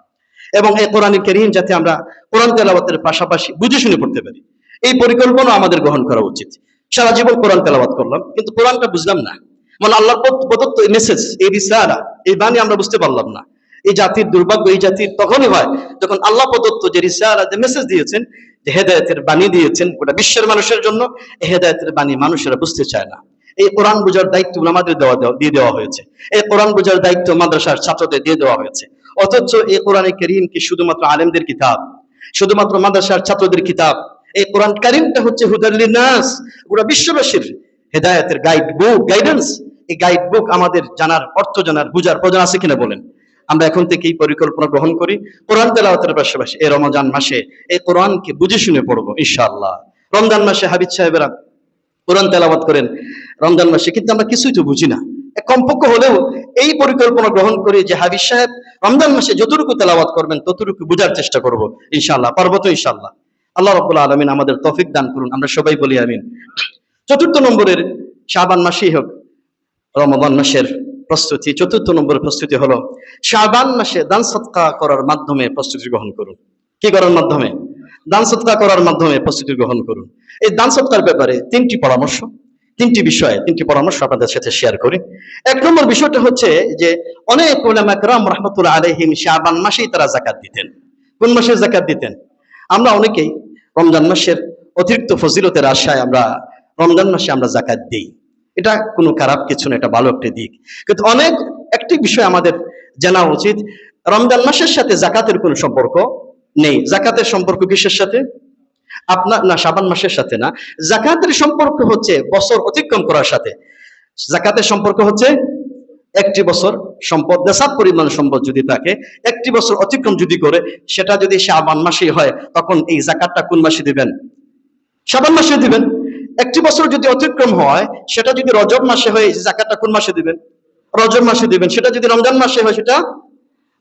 এবং এই কোরআন কারীম যাতে আমরা কোরআন তেলাওয়াতের পাশাপাশি বুঝে শুনে পড়তে পারি, এই পরিকল্পনা আমাদের গ্রহণ করা উচিত। সারা জীবন কোরআন তেলাওয়াত করলাম, কিন্তু কোরআনটা বুঝলাম না, মানে আল্লাহর প্রদত্ত এই মেসেজ, এই রিসালা, এই বাণী আমরা বুঝতে পারলাম না। এই জাতির দুর্ভাগ্য, এই জাতির তখনই হয় যখন আল্লাহ প্রদত্ত যে রিসালা, যে মেসেজ দিয়েছেন, যে হেদায়েতের বাণী দিয়েছেন গোটা বিশ্বের মানুষের জন্য, এই হেদায়েতের বাণী মানুষেরা বুঝতে চায় না। এই কোরআন বোঝার দায়িত্ব আমাদের দিয়ে দেওয়া হয়েছে, এই কোরআন বোঝার দায়িত্ব মাদ্রাসার ছাত্রদের দিয়ে দেওয়া হয়েছে, অথচ এই কোরআনে কারীম কি শুধুমাত্র আলেমদের কিতাব, শুধুমাত্র মাদ্রাসার ছাত্রদের কিতাব? এই কোরআন কারীমটা হচ্ছে হুদাল লিন্নাস, গোটা বিশ্ববাসীর হেদায়েতের গাইড বুক, গাইডেন্স। এই গাইড বুক আমাদের জানার, অর্থ জানার, বুঝার প্রয়োজন আছে কিনা বলেন? আমরা এখন থেকেই পরিকল্পনা গ্রহণ করি, কোরআন তেলাওয়াতের পাশাপাশি এই রমজান মাসে এই কোরআনকে বুঝে শুনে পড়বো ইনশাআল্লাহ। রমজান মাসে হাবিব সাহেবেরা কোরআন তেলাওয়াত করেন রমজান মাসে, কিন্তু আমরা কিছুই তো বুঝি না। কমপক্ষ হলেও এই পরিকল্পনা গ্রহণ করি যে হাবিব সাহেব রমজান মাসে যতটুকু তেলাওয়াত করবেন ততটুকু বুঝার চেষ্টা করব ইনশাআল্লাহ। পারবো তো ইনশাআল্লাহ? আল্লাহ রাব্বুল আলামিন আমাদের তৌফিক দান করুন, আমরা সবাই বলি আমিন। 4র্থ নম্বরের শাবান মাসেই হোক রমজান মাসের প্রস্তুতি, 4র্থ নম্বরের প্রস্তুতি হলো শাবান মাসে দান সদকা করার মাধ্যমে প্রস্তুতি গ্রহণ করুন। কি করার মাধ্যমে? দান সদকা করার মাধ্যমে প্রস্তুতি গ্রহণ করুন। এই দান সদকার ব্যাপারে 3টি পরামর্শ, 3টি বিষয়ে 3টি পরামর্শ আপনাদের সাথে শেয়ার করি। 1 নম্বর বিষয়টা হচ্ছে যে অনেক উলামা কেরাম রাহমাতুল্লাহ আলাইহিম শাবান মাসেই তারা যাকাত দিতেন। কোন মাসে যাকাত দিতেন? আমরা অনেকেই রমজান মাসের অতিরিক্ত ফজিলতের আশায় আমরা রমজান মাসে আমরা যাকাত দিই, এটা কোনো খারাপ কিছু না, এটা ভালো একটা দিক। কিন্তু একটি বিষয় আমাদের জানা উচিত, রমজান মাসের সাথে যাকাতের কোনো সম্পর্ক নেই। যাকাতের সম্পর্ক কিসের সাথে? আপনার না, শাবান মাসের সাথে না। যাকাতের সম্পর্ক হচ্ছে বছর অতিক্রম করার সাথে। যাকাতের সম্পর্ক হচ্ছে একটি বছর সম্পদ, নেশাব পরিমাণ সম্পদ যদি থাকে, একটি বছর অতিক্রম যদি করে, সেটা যদি শাবান মাসেই হয়, তখন এই যাকাতটা কোন মাসে দিবেন? শাবান মাসে দিবেন। একটি বছর যদি অতিক্রম হয়, সেটা যদি রজব মাসে হয়, এই যাকাতটা কোন মাসে দিবেন? রজব মাসে দিবেন। সেটা যদি রমজান মাসে হয়, সেটা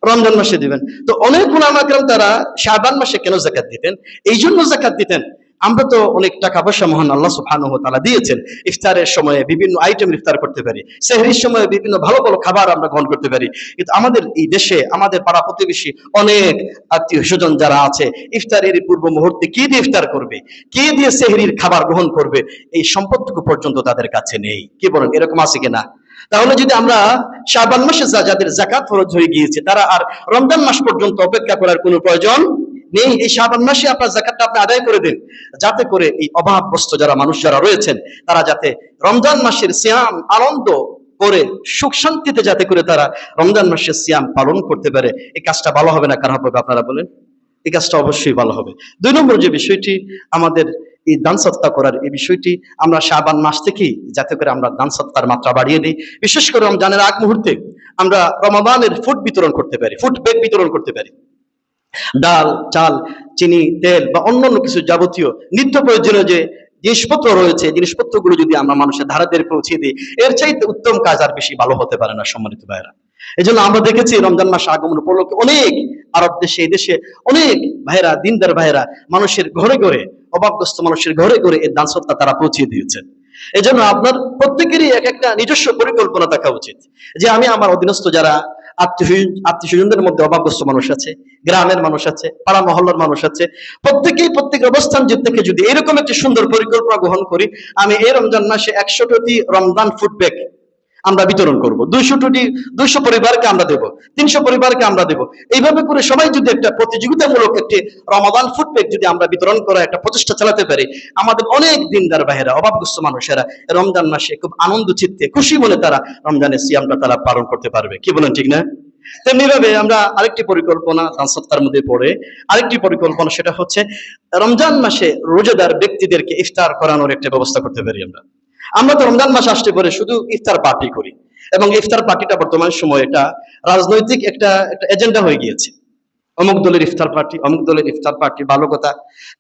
রমজান মাসে দিবেন। তো অনেক উলামা কেরাম তারা শাবান মাসে কেন যাকাত দিতেন? এই জন্য যাকাত দিতেন, আমরা তো অনেক টাকা পয়সা মহান আল্লাহ সুবহানাহু ওয়া তাআলা দিয়েছেন, ইফতারের সময়ে বিভিন্ন আইটেম ইফতার করতে পারি, সেহরির সময়ে বিভিন্ন ভালো ভালো খাবার আমরা গ্রহণ করতে পারি। কিন্তু আমাদের এই দেশে আমাদের পাড়া প্রতিবেশী অনেক আত্মীয় স্বজন যারা আছে, ইফতারের পূর্ব মুহূর্তে কি দিয়ে ইফতার করবে, কি দিয়ে সেহরির খাবার গ্রহণ করবে, এই সম্পদটুকু পর্যন্ত তাদের কাছে নেই। কি বলেন, এরকম আছে কিনা? তাহলে যদি আমরা শাবান মাসে যাদের যাকাত ফরজ হয়ে গিয়েছে, তারা আর রমজান মাস পর্যন্ত অপেক্ষা করার কোনো প্রয়োজন নেই। এই শাবান মাসে আপনার যাকাতটা আপনি আদায় করে দিন, যাতে করে এই অভাবগ্রস্ত যারা মানুষ যারা রয়েছেন, তারা যাতে রমজান মাসের সিয়াম আনন্দ করে সুখ শান্তিতে যাতে করে তারা রমজান মাসের সিয়াম পালন করতে পারে। এই কাজটা ভালো হবে না খারাপ হবে আপনারা বলেন? এই কাজটা অবশ্যই ভালো হবে। 2 নম্বর যে বিষয়টি আমাদের এই দান সৎকা করার, এই বিষয়টি আমরা শাবান মাস থেকেই যাতে করে আমরা দান সৎকার মাত্রা বাড়িয়ে দিই। বিশেষ করে রমজানের আগ মুহূর্তে আমরা রমাদানের ফুড বিতরণ করতে পারি, ফুড ব্যাগ বিতরণ করতে পারি। ডাল, চাল, চিনি, তেল বা অন্যান্য কিছু যাবতীয় নিত্য প্রয়োজনীয় যে জিনিসপত্র রয়েছে, জিনিসপত্রগুলো যদি আমরা মানুষের ধারাদের পৌঁছে দিই, এর চাইতে উত্তম কাজ আর বেশি ভালো হতে পারে না সম্মানিত ভাইরা। এই জন্য আমরা দেখেছি রমজান মাস আগমন উপলক্ষে অনেক আরব দেশে, এই দেশে অনেক ভাইরা, দিনদার ভাইরা মানুষের ঘরে ঘরে, অভাবগ্রস্ত মানুষের ঘরে ঘরে এই দান সৎকা তারা পৌঁছে দিয়েছেন। এই জন্য আপনার প্রত্যেকেরই এক একটা নিজস্ব পরিকল্পনা থাকা উচিত, যে আমি আমার অধীনস্থ যারা আত্মীয় স্বজনদের মধ্যে অভাবগ্রস্ত মানুষ আছে, গ্রামের মানুষ আছে, পাড়া মহল্লার মানুষ আছে, প্রত্যেকেই প্রত্যেক অবস্থান থেকে যদি এরকম একটি সুন্দর পরিকল্পনা গ্রহণ করি, আমি এই রমজান মাসে 100টি রমজান ফুড ব্যাগ আমরা বিতরণ করব, 200 পরিবারকে আমরা দেব, 300 পরিবারকে আমরা দেব। এইভাবে করে সবাই যদি একটা প্রতিযোগিতামূলক একটি রমাদান ফুড ব্যাগ যদি আমরা বিতরণ করা একটা প্রচেষ্টা চালাতে পারি, আমাদের অনেক দিনদার ভাইয়েরা, অভাবগ্রস্ত মানুষেরা রমজান মাসে খুব আনন্দ চিত্তে খুশি মনে তারা রমজানের সিয়ামটা তারা পালন করতে পারবে। কি বলেন, ঠিক না? তেমনি ভাবে আমরা আরেকটি পরিকল্পনা দান সৎকার মধ্যে পড়ে, আরেকটি পরিকল্পনা, সেটা হচ্ছে রমজান মাসে রোজাদার ব্যক্তিদেরকে ইফতার করানোর একটা ব্যবস্থা করতে পারি। আমরা তো রমজান মাস আসতে পরে শুধু ইফতার পার্টি করি, এবং ইফতার পার্টিটা বর্তমান সময়ে এটা রাজনৈতিক একটা এজেন্ডা হয়ে গিয়েছে। অমুক দলের ইফতার পার্টি, অমুক দলের ইফতার পার্টি, ভালো কথা,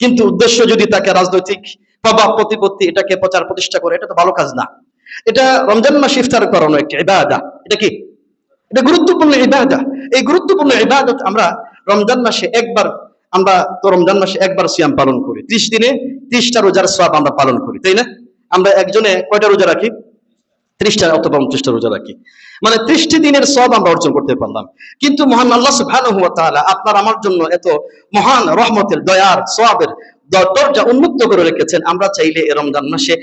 কিন্তু উদ্দেশ্য যদি তাকে রাজনৈতিক প্রভাব প্রতিপত্তি, এটাকে প্রচার প্রতিষ্ঠা করে, এটা তো ভালো কাজ না। এটা রমজান মাসে ইফতার করানো একটা ইবাদত। এটা কি? এটা গুরুত্বপূর্ণ ইবাদত। এই গুরুত্বপূর্ণ ইবাদত আমরা রমজান মাসে একবার, আমরা তো রমজান মাসে একবার সিয়াম পালন করি, 30 দিনে 30টা রোজার সওয়াব আমরা পালন করি, তাই না? আমরা একজনে কয়টা রোজা রাখি? 30টা অথবা 29টা রোজা রাখি, মানে 30টি দিনের সওয়াব আমরা অর্জন করতে পারলাম। কিন্তু মহান আল্লাহ সুবহানাহু ওয়া তাআলা আপনার আমার জন্য এত মহান রহমতের, দয়ার, সওয়াবের দরজা উন্মুক্ত করে রেখেছেন। আমরা চাইলে এই রমজান মাসে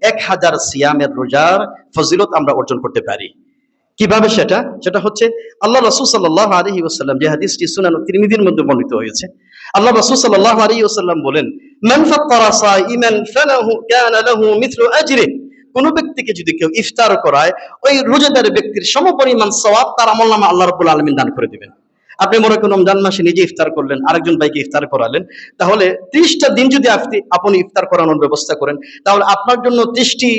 1000 সিয়ামের রোজার ফজিলত আমরা অর্জন করতে পারি। কিভাবে সেটা? সেটা হচ্ছে আল্লাহ রাসূল সাল্লাল্লাহু আলাইহি ওয়াসাল্লাম, যে হাদিসটি সুনান তিরমিজির মধ্যে বর্ণিত হয়েছে, আল্লাহ রাসূল সাল্লাল্লাহু আলাইহি ওয়াসাল্লাম বলেন, মান ফাত্তারা সাইমান ফালাহু কানা লাহু মিথলু আজরি। কোন ব্যক্তিকে যদি কেউ ইফতার করায়, ওই রোজাদার ব্যক্তির সমপরিমাণ সওয়াব তার আমলনামা আল্লাহ রাব্বুল আলামিন দান করে দিবেন। আপনি মনে করেন রমজান মাসে নিজে ইফতার করলেন, আরেকজন ভাইকে ইফতার করালেন, তাহলে 30টা দিন যদি আপনি ইফতার করানোর ব্যবস্থা করেন, তাহলে আপনার জন্য 30টি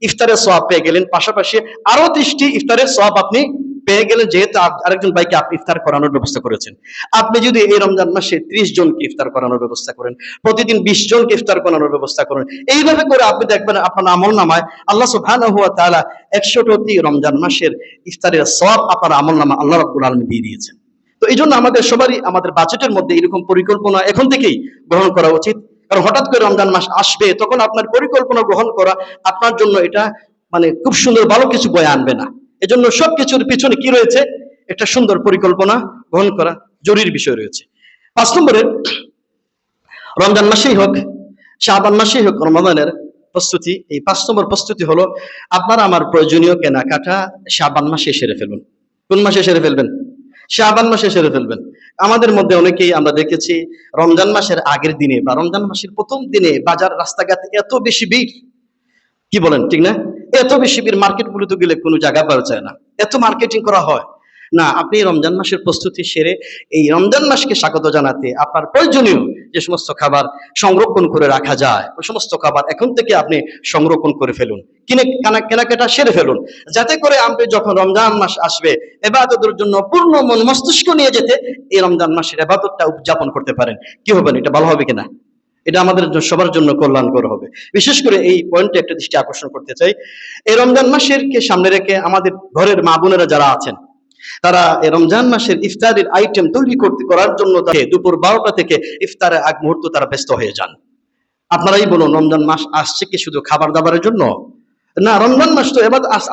ইফতারের সওয়াব পেয়ে গেলেন, পাশাপাশি আরো 30টি ইফতারের সওয়াব আপনি পেয়ে গেলেন, যেহেতু আরেকজন ভাইকে আপনি ইফতার করানোর ব্যবস্থা করেছেন। আপনি যদি এই রমজান মাসে 30 জনকে ইফতার করানোর ব্যবস্থা করেন, প্রতিদিন 20 জনকে ইফতার করানোর ব্যবস্থা করেন, এইভাবে করে আপনি দেখবেন আপনার আমলনামায় আল্লাহ সুবহানাহু ওয়া তাআলা 100টি রমজান মাসের ইফতারের সওয়াব আপনার আমলনামা আল্লাহ রাব্বুল আলামিন দিয়ে দিয়েছেন। তো এই জন্য আমাদের সবারই আমাদের বাজেটের মধ্যে এরকম পরিকল্পনা এখন থেকেই গ্রহণ করা উচিত। কারণ হঠাৎ করে রমজান মাস আসবে, তখন আপনার পরিকল্পনা গ্রহণ করা আপনার জন্য এটা মানে খুব সুন্দর ভালো কিছু বয়ে আনবে না। এজন্য সবকিছুর পিছনে কি রয়েছে? একটা সুন্দর পরিকল্পনা গ্রহণ করা জরুরি বিষয় রয়েছে। 5 নম্বরে, রমজান মাসেই হোক, শাবান মাসেই হোক, রমাদানের প্রস্তুতি, এই 5 নম্বর প্রস্তুতি হলো আপনার আমার প্রয়োজনীয় কেনাকাটা শাবান মাসে সেরে ফেলুন। কোন মাসে সেরে ফেলবেন? শাবান মাসে সেরে ফেলবেন। আমাদের মধ্যে অনেকেই আমরা দেখেছি রমজান মাসের আগের দিনে বা রমজান মাসের প্রথম দিনে বাজার রাস্তাঘাটে এত বেশি ভিড়, কি বলেন, ঠিক না? এত বেশি ভিড়, মার্কেটগুলোতে গেলে কোনো জায়গা পাওয়া যায় না, এত মার্কেটিং করা হয় না। আপনি রমজান মাসের প্রস্তুতি সেরে এই রমজান মাসকে স্বাগত জানাতে আপনার প্রয়োজনীয় যে সমস্ত খাবার সংরক্ষণ করে রাখা যায়, ওই সমস্ত খাবার এখন থেকে আপনি সংরক্ষণ করে ফেলুন, কেনাকাটা সেরে ফেলুন, যাতে করে আপনি যখন রমজান মাস আসবে ইবাদতের জন্য পূর্ণ মন মস্তিষ্ক নিয়ে যেতে এই রমজান মাসের ইবাদতটা উদযাপন করতে পারেন। কি হবে? এটা ভালো হবে কিনা? এটা আমাদের সবার জন্য কল্যাণকর হবে। বিশেষ করে এই পয়েন্টে একটা দৃষ্টি আকর্ষণ করতে চাই, এই রমজান মাসের কে সামনে রেখে আমাদের ঘরের মা বোনেরা যারা আছেন, তারা এই রমজান মাসের ইফতারের আইটেম তৈরি করার জন্য তাকে দুপুর 12টা থেকে ইফতারের আগ মুহূর্ত তারা ব্যস্ত হয়ে যান। আপনারাই বলুন, রমজান মাস আসছে কি শুধু খাবার দাবারের জন্য? না, রমজান মাস তো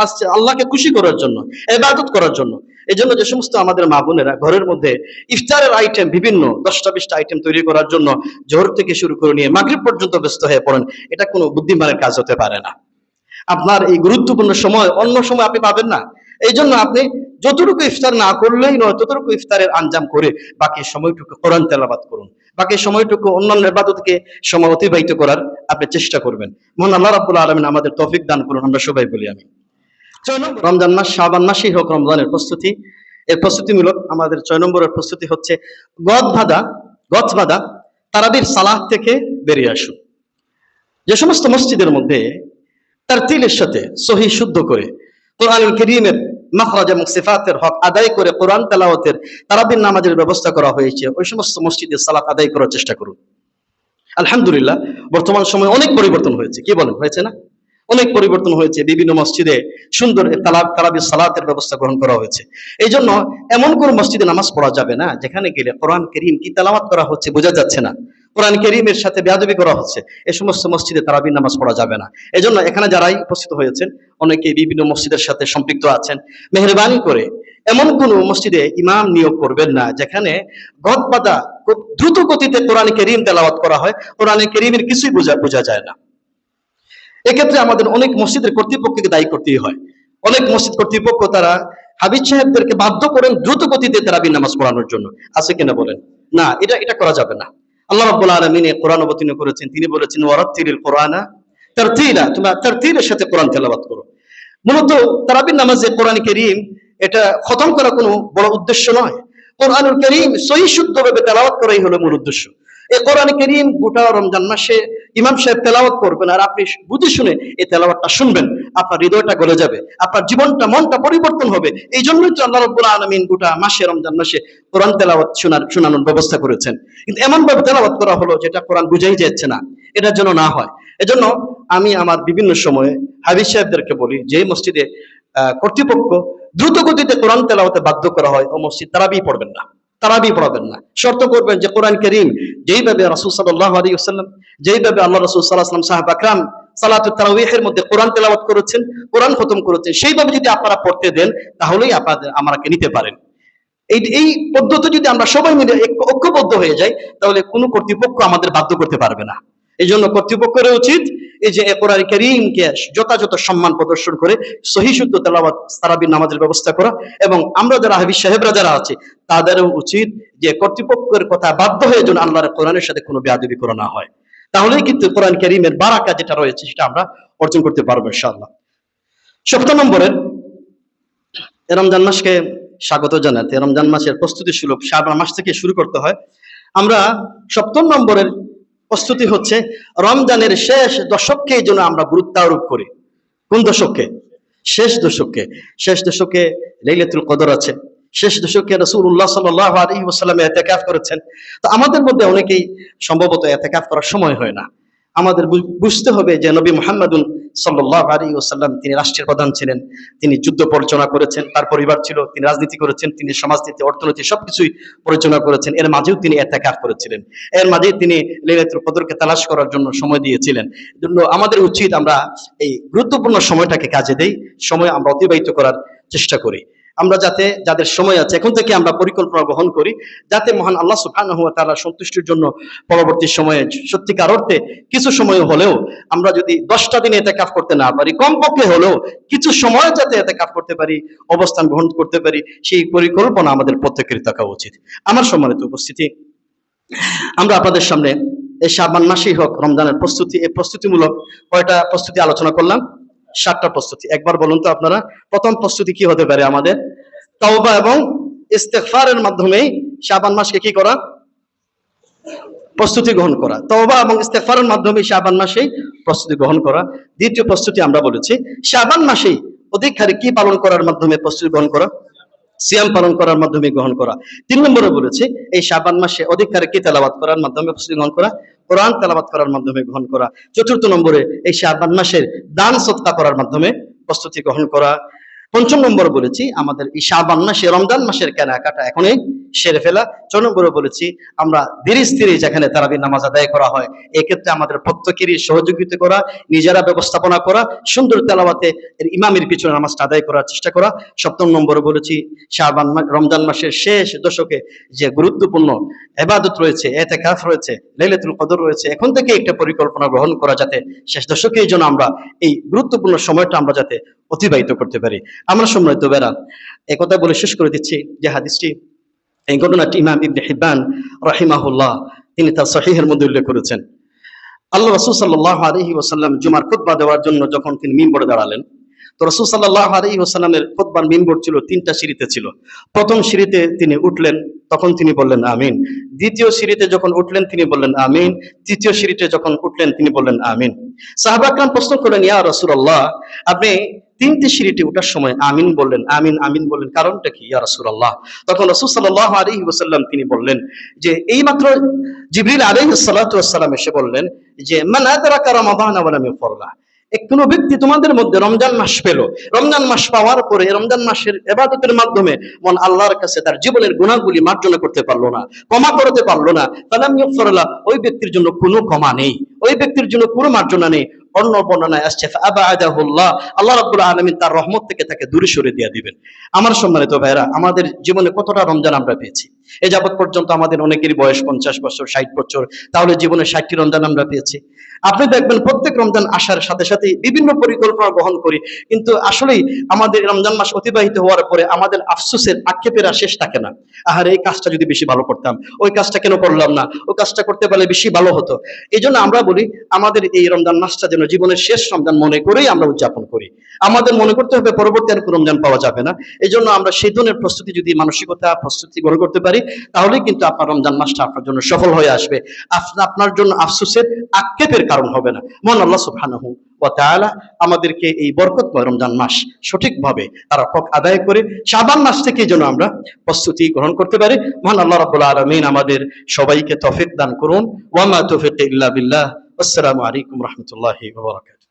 আসছে আল্লাহকে খুশি করার জন্য, ইবাদত করার জন্য। এই জন্য যে সমস্ত আমাদের মা বোনেরা ঘরের মধ্যে ইফতারের আইটেম বিভিন্ন 10টা-20টা আইটেম তৈরি করার জন্য জোহর থেকে শুরু করে নিয়ে মাগরিব পর্যন্ত ব্যস্ত হয়ে পড়েন, এটা কোনো বুদ্ধিমানের কাজ হতে পারে না। আপনার এই গুরুত্বপূর্ণ সময় অন্য সময় আপনি পাবেন না। এই জন্য আপনি যতটুকু ইফতার না করলেই নয়, ততটুকু ইফতারের আঞ্জাম করে বাকি সময়টুকু কোরআন তেলাওয়াত করুন, বাকি সময়টুকু অন্যান্য ইবাদতকে সময় অতিবাহিত করার আপনি চেষ্টা করবেন। মহান আল্লাহ রাব্বুল আলামিন আমাদের তৌফিক দান করুন, আমরা সবাই বলি আমিন। রমজান মাস, শাবান মাসই হোক রমজানের প্রস্তুতি, এর প্রস্তুতিমূলক আমাদের 6 নম্বরের প্রস্তুতি হচ্ছে গজ বাঁধা তারাবির সালাত থেকে বেরিয়ে আসুন। যে সমস্ত মসজিদের মধ্যে তারতিলের সাথে সহি শুদ্ধ করে কোরআনুল কারীমের মাখরাজ এবং সিফাতের হক আদায় করে কোরআন তেলাওয়াতের তারাবির নামাজের ব্যবস্থা করা হয়েছে, ওই সমস্ত মসজিদে সালাত আদায় করার চেষ্টা করুন। আলহামদুলিল্লাহ, বর্তমান সময়ে অনেক পরিবর্তন হয়েছে, কি বলেন, হয়েছে না? অনেক পরিবর্তন হয়েছে, বিভিন্ন মসজিদে সুন্দর তারাবির সালাতের ব্যবস্থা গ্রহণ করা হয়েছে। এই জন্য এমন কোন মসজিদে নামাজ পড়া যাবে না যেখানে গেলে কোরআন কারীম কি তেলাওয়াত করা হচ্ছে বোঝা যাচ্ছে না, কোরআন কারীমের সাথে বেয়াদবি করা হচ্ছে, এই সমস্ত মসজিদে তারাবির নামাজ পড়া যাবে না। এই জন্য এখানে যারাই উপস্থিত হয়েছেন, অনেকে বিভিন্ন মসজিদের সাথে সম্পৃক্ত আছেন, মেহেরবানি করে এমন কোন মসজিদে ইমাম নিয়োগ করবেন না যেখানে গদবাদা খুব দ্রুত গতিতে কোরআন কারীম তেলাওয়াত করা হয়, কোরআন কারীমের কিছুই বোঝা যায় না। এক্ষেত্রে আমাদের অনেক মসজিদের কর্তৃপক্ষকে দায়ী করতেই হয়। অনেক মসজিদ কর্তৃপক্ষ তারা হাবিজ সাহেবদেরকে বাধ্য করেন দ্রুত গতিতে তারাবির নামাজ পড়ানোর জন্য, আছে কিনা বলেন? না, এটা করা যাবে না। আল্লাহ রাব্বুল আলামিন কোরআন অবতীর্ণ করেছেন, তিনি বলেছেন ওয়ারাত্তিলিল কোরআনা তারতিলা, তোমরা তারতিলের সাথে কোরআন তেলাওয়াত করো। মূলত তারাবির নামাজে কোরআন কারীম এটা খতম করা কোনো বড় উদ্দেশ্য নয়, কোরআনুল কারীম সহি শুদ্ধভাবে তেলাওয়াত করাই হলো মূল উদ্দেশ্য। এই কোরআন কারীম গোটা রমজান মাসে ইমাম সাহেব তেলাওয়াত করবেন আর আপনি বুঝে শুনে এই তেলাওয়াতটা শুনবেন, আপনার হৃদয়টা গলে যাবে, আপনার জীবনটা মনটা পরিবর্তন হবে। এই জন্যই তো আল্লাহ রাব্বুল আলামিন গোটা মাসে রমজান মাসে কোরআন তেলাওয়াত শোনানোর ব্যবস্থা করেছেন। কিন্তু এমন ভাবে তেলাওয়াত করা হলো যেটা কোরআন বুঝাই যাচ্ছে না, এটার জন্য না হয়। এজন্য আমি আমার বিভিন্ন সময়ে হাবিজ সাহেবদেরকে বলি, যে মসজিদে কর্তৃপক্ষ দ্রুত গতিতে কোরআন তেলাওয়াতে বাধ্য করা হয় ও মসজিদ তারাবি পড়বেন না, তারাবি পড়াবেন না। শর্ত করবেন যে কোরআন কারীম যেইভাবে রাসূল সাল্লাল্লাহু আলাইহি ওয়াসাল্লাম, যেইভাবে আল্লাহ রাসূল সাল্লাল্লাহু আলাইহি ওয়াসাল্লাম সাহাবা کرام সালাতুত তারাবিহের মধ্যে কোরআন তেলাওয়াত করেছেন, কোরআন খতম করেছেন, সেইভাবে যদি আপনারা পড়তে দেন তাহলেই আপনাদের আমাকে নিতে পারেন। এই পদ্ধতি যদি আমরা সবাই মিলে ঐক্যবদ্ধ হয়ে যাই তাহলে কোনো কর্তৃপক্ষ আমাদের বাধ্য করতে পারবে না। এই জন্য কর্তৃপক্ষের উচিত এই যে কোরআন কারীমকে যথাযথ সম্মান প্রদর্শন করে সহি শুদ্ধ তেলাওয়াত তারাবির নামাজের ব্যবস্থা করা, এবং আমরা যারা হাফেজ সাহেবরা যারা আছে তাদেরও উচিত যে কর্তৃপক্ষের কথা বাধ্য হয়ে যেন আল্লাহর কোরআনের সাথে কোনো বেয়াদবি করা না হয়, তাহলেই কিন্তু কোরআন কারীমের বারাকা যেটা রয়েছে সেটা আমরা অর্জন করতে পারবো ইনশাআল্লাহ। 7 নম্বরের রমজান মাসকে স্বাগত জানাতে, রমজান মাসের প্রস্তুতি সুলভ শাবান মাস থেকে শুরু করতে হয়। আমরা 7 নম্বরের প্রস্তুতি হচ্ছে রমজানের শেষ দশককে যেন আমরা গুরুত্ব আরোপ করি। কোন দশককে? শেষ দশকে লাইলাতুল কদর আছে, শেষ দশকে রাসূলুল্লাহ সাল্লাল্লাহু আলাইহি ওয়াসাল্লাম ইতিকাফ করেছেন। তো আমাদের মধ্যে অনেকেই সম্ভবত ইতিকাফ করার সময় হয় না। আমাদের বুঝতে হবে যে নবী মুহাম্মদুন সাল্লাল্লাহু আলাইহি ওয়াসাল্লাম তিনি রাষ্ট্রের প্রধান ছিলেন, তিনি যুদ্ধ পরিচালনা করেছেন, তার পরিবার ছিল, তিনি রাজনীতি করেছেন, তিনি সমাজনীতি অর্থনীতি সবকিছুই পরিচালনা করেছেন। এর মাঝেও তিনি ইতিকাফ করেছিলেন, এর মাঝেই তিনি লাইলাতুল কদরকে তালাশ করার জন্য সময় দিয়েছিলেন। এজন্য আমাদের উচিত আমরা এই গুরুত্বপূর্ণ সময়টাকে কাজে দেই, সময় আমরা অতিবাহিত করার চেষ্টা করি। আমরা যাতে যাদের সময় আছে এখন থেকে আমরা পরিকল্পনা গ্রহণ করি যাতে মহান আল্লাহ সুবহানাহু ওয়া তাআলা সন্তুষ্টির জন্য পরবর্তী সময়ে সত্যিকার অর্থে কিছু সময় হলেও আমরা যদি 10টা দিন ইতিকাফ করতে না পারি, কমপক্ষে হলেও কিছু সময় যাতে ইতিকাফ করতে পারি, অবস্থান গ্রহণ করতে পারি, সেই পরিকল্পনা আমাদের প্রত্যেকের থাকা উচিত। আমার সম্মানিত উপস্থিতি, আমরা আপনাদের সামনে এই শাবান মাসেই হোক রমজানের প্রস্তুতি, এই প্রস্তুতিমূলক কয়টা প্রস্তুতি আলোচনা করলাম? 7টা প্রস্তুতি। একবার বলুন তো আপনারা, প্রথম প্রস্তুতি কি হতে পারে আমাদের? তওবা এবং ইস্তেগফারের মাধ্যমে শাবান মাসকে কি করা? প্রস্তুতি গ্রহণ করা। তওবা এবং ইস্তেগফারের মাধ্যমে শাবান মাসেই প্রস্তুতি গ্রহণ করা। দ্বিতীয় প্রস্তুতি আমরা বলেছি শাবান মাসেই অধিক হারে কি পালন করার মাধ্যমে প্রস্তুতি গ্রহণ করা? সিয়াম পালন করার মাধ্যমে গ্রহণ করা। 3 নম্বরে বলেছি এই শাবান মাসে অধিক হারে কি তেলাওয়াত করার মাধ্যমে প্রস্তুতি গ্রহণ করা? কোরআন তেলাওয়াত করার মাধ্যমে গ্রহণ করা। 4র্থ নম্বরে এই শাবান মাসের দান সদকা করার মাধ্যমে প্রস্তুতি গ্রহণ করা। পঞ্চম নম্বর বলেছি আমাদের এই শাবান মাসে রমজান মাসের কেনাকাটা এখনই সেরে ফেলা। 6 নম্বরে বলেছি আমরা ধীরে স্থিরে যেখানে তারাবির নামাজ আদায় করা হয় এক্ষেত্রে আমাদের প্রত্যেকেরই সহযোগিতা করা, নিজেরা ব্যবস্থাপনা করা, সুন্দর তেলাওয়াতে ইমামের পিছনে নামাজটা আদায় করার চেষ্টা করা। 7 নম্বরে বলেছি রমজান মাসের শেষ দশকে যে গুরুত্বপূর্ণ ইবাদত রয়েছে, ইতিকাফ রয়েছে, লাইলাতুল কদর রয়েছে, এখন থেকে একটা পরিকল্পনা গ্রহণ করা যাতে শেষ দশকে এই জন্য আমরা এই গুরুত্বপূর্ণ সময়টা আমরা যাতে অতিবাহিত করতে পারি। আমরা সম্মানিত বেরা এই কথা বলে শেষ করে দিচ্ছি যে হাদিসটি, এই ঘটনাটি ইমাম ইবনে হিব্বান রাহিমাহুল্লাহ তিনি তার সহিহের মধ্যে উল্লেখ করেছেন। আল্লাহ রাসূল সাল্লাল্লাহু আলাইহি ওয়াসাল্লাম জুমার খুতবা দেওয়ার জন্য যখন তিনি মিম্বরে দাঁড়ালেন, তো রাসূল সাল্লাল্লাহু আলাইহি ওয়াসাল্লামের খুতবার মিম্বর ছিল 3টা সিঁড়িতে ছিল। প্রথম সিঁড়িতে তিনি উঠলেন, তখন তিনি বললেন আমিন। দ্বিতীয় সিঁড়িতে যখন উঠলেন তিনি বললেন আমিন। তৃতীয় সিঁড়িতে যখন উঠলেন তিনি বললেন আমিন। সাহাবা کرام প্রশ্ন করলেন, ইয়া রাসূলুল্লাহ, আপনি 3টি সিঁড়িতে ওঠার সময় আমিন বললেন, আমিন আমিন বললেন, কারণটা কি ইয়া রাসূলুল্লাহ? তখন রাসূল সাল্লাল্লাহু আলাইহি ওয়াসাল্লাম তিনি বললেন যে এইমাত্র জিবরিল আলাইহিস সালাতু ওয়াস সালাম এসে বললেন যে মান আদরাকা রমাদান ওয়া লাম ইয়াফরলা, কোন ব্যক্তি তোমাদের মধ্যে রমজান মাস পেল, রমজান মাস পাওয়ার পরে রমজান মাসের ইবাদতের মাধ্যমে মন আল্লাহর কাছে তার জীবনের গুনাহগুলি মার্জনা করতে পারলো না, ক্ষমা করতে পারলো না, ফালাম ইয়াগফিরলা, ওই ব্যক্তির জন্য কোনো ক্ষমা নেই, ওই ব্যক্তির জন্য কোনো মার্জনা নেই। অন্য বর্ণনায় আসছে ফাআবাদাহুল্লাহ, আল্লাহ রাব্বুল আলামিন তার রহমত থেকে তাকে দূরে সরিয়ে দিয়ে দিবেন। আমার সম্মানিত ভাইরা, আমাদের জীবনে কতটা রমজান আমরা পেয়েছি? এ যাবৎ পর্যন্ত আমাদের অনেকেরই বয়স 50 বছর, 60 বছর, তাহলে জীবনে 60টি রমজান আমরা পেয়েছি। আপনি দেখবেন প্রত্যেক রমজান আসার সাথে সাথে বিভিন্ন পরিকল্পনা গ্রহণ করি, কিন্তু আসলেই আমাদের রমজান মাস অতিবাহিত হওয়ার পরে আমাদের আফসোসের আক্ষেপের আর শেষ থাকে না। আহারে, এই কাজটা যদি বেশি ভালো করতাম, ওই কাজটা কেন করলাম না, ওই কাজটা করতে পারলে বেশি ভালো হতো। এই জন্য আমরা বলি আমাদের এই রমজান মাসটা যেন জীবনের শেষ রমজান মনে করেই আমরা উদযাপন করি। আমাদের মনে করতে হবে পরবর্তী আর কোনো রমজান পাওয়া যাবে না। এই জন্য আমরা সেই ধরনের প্রস্তুতি যদি মানসিকতা প্রস্তুতি গ্রহণ করতে পারি, তাহলেই কিন্তু আপনার রমজান মাসটা আপনার জন্য সফল হয়ে আসবে, আপনার জন্য আফসোসের আক্ষেপের কারণ হবে না। মহান আল্লাহ সুবহানাহু ওয়া তাআলা আমাদেরকে এই বরকতময় রমজান মাস সঠিকভাবে তার হক আদায় করে শাবান মাস থেকে যেন আমরা প্রস্তুতি গ্রহণ করতে পারি। মহান আল্লাহ রাব্বুল আলামিন আমাদের সবাইকে তৌফিক দান করুন। ওয়া মা তৌফিক ইল্লা বিল্লাহ। আসসালামু আলাইকুম ওয়া রাহমাতুল্লাহি ওয়া বারাকাতুহু।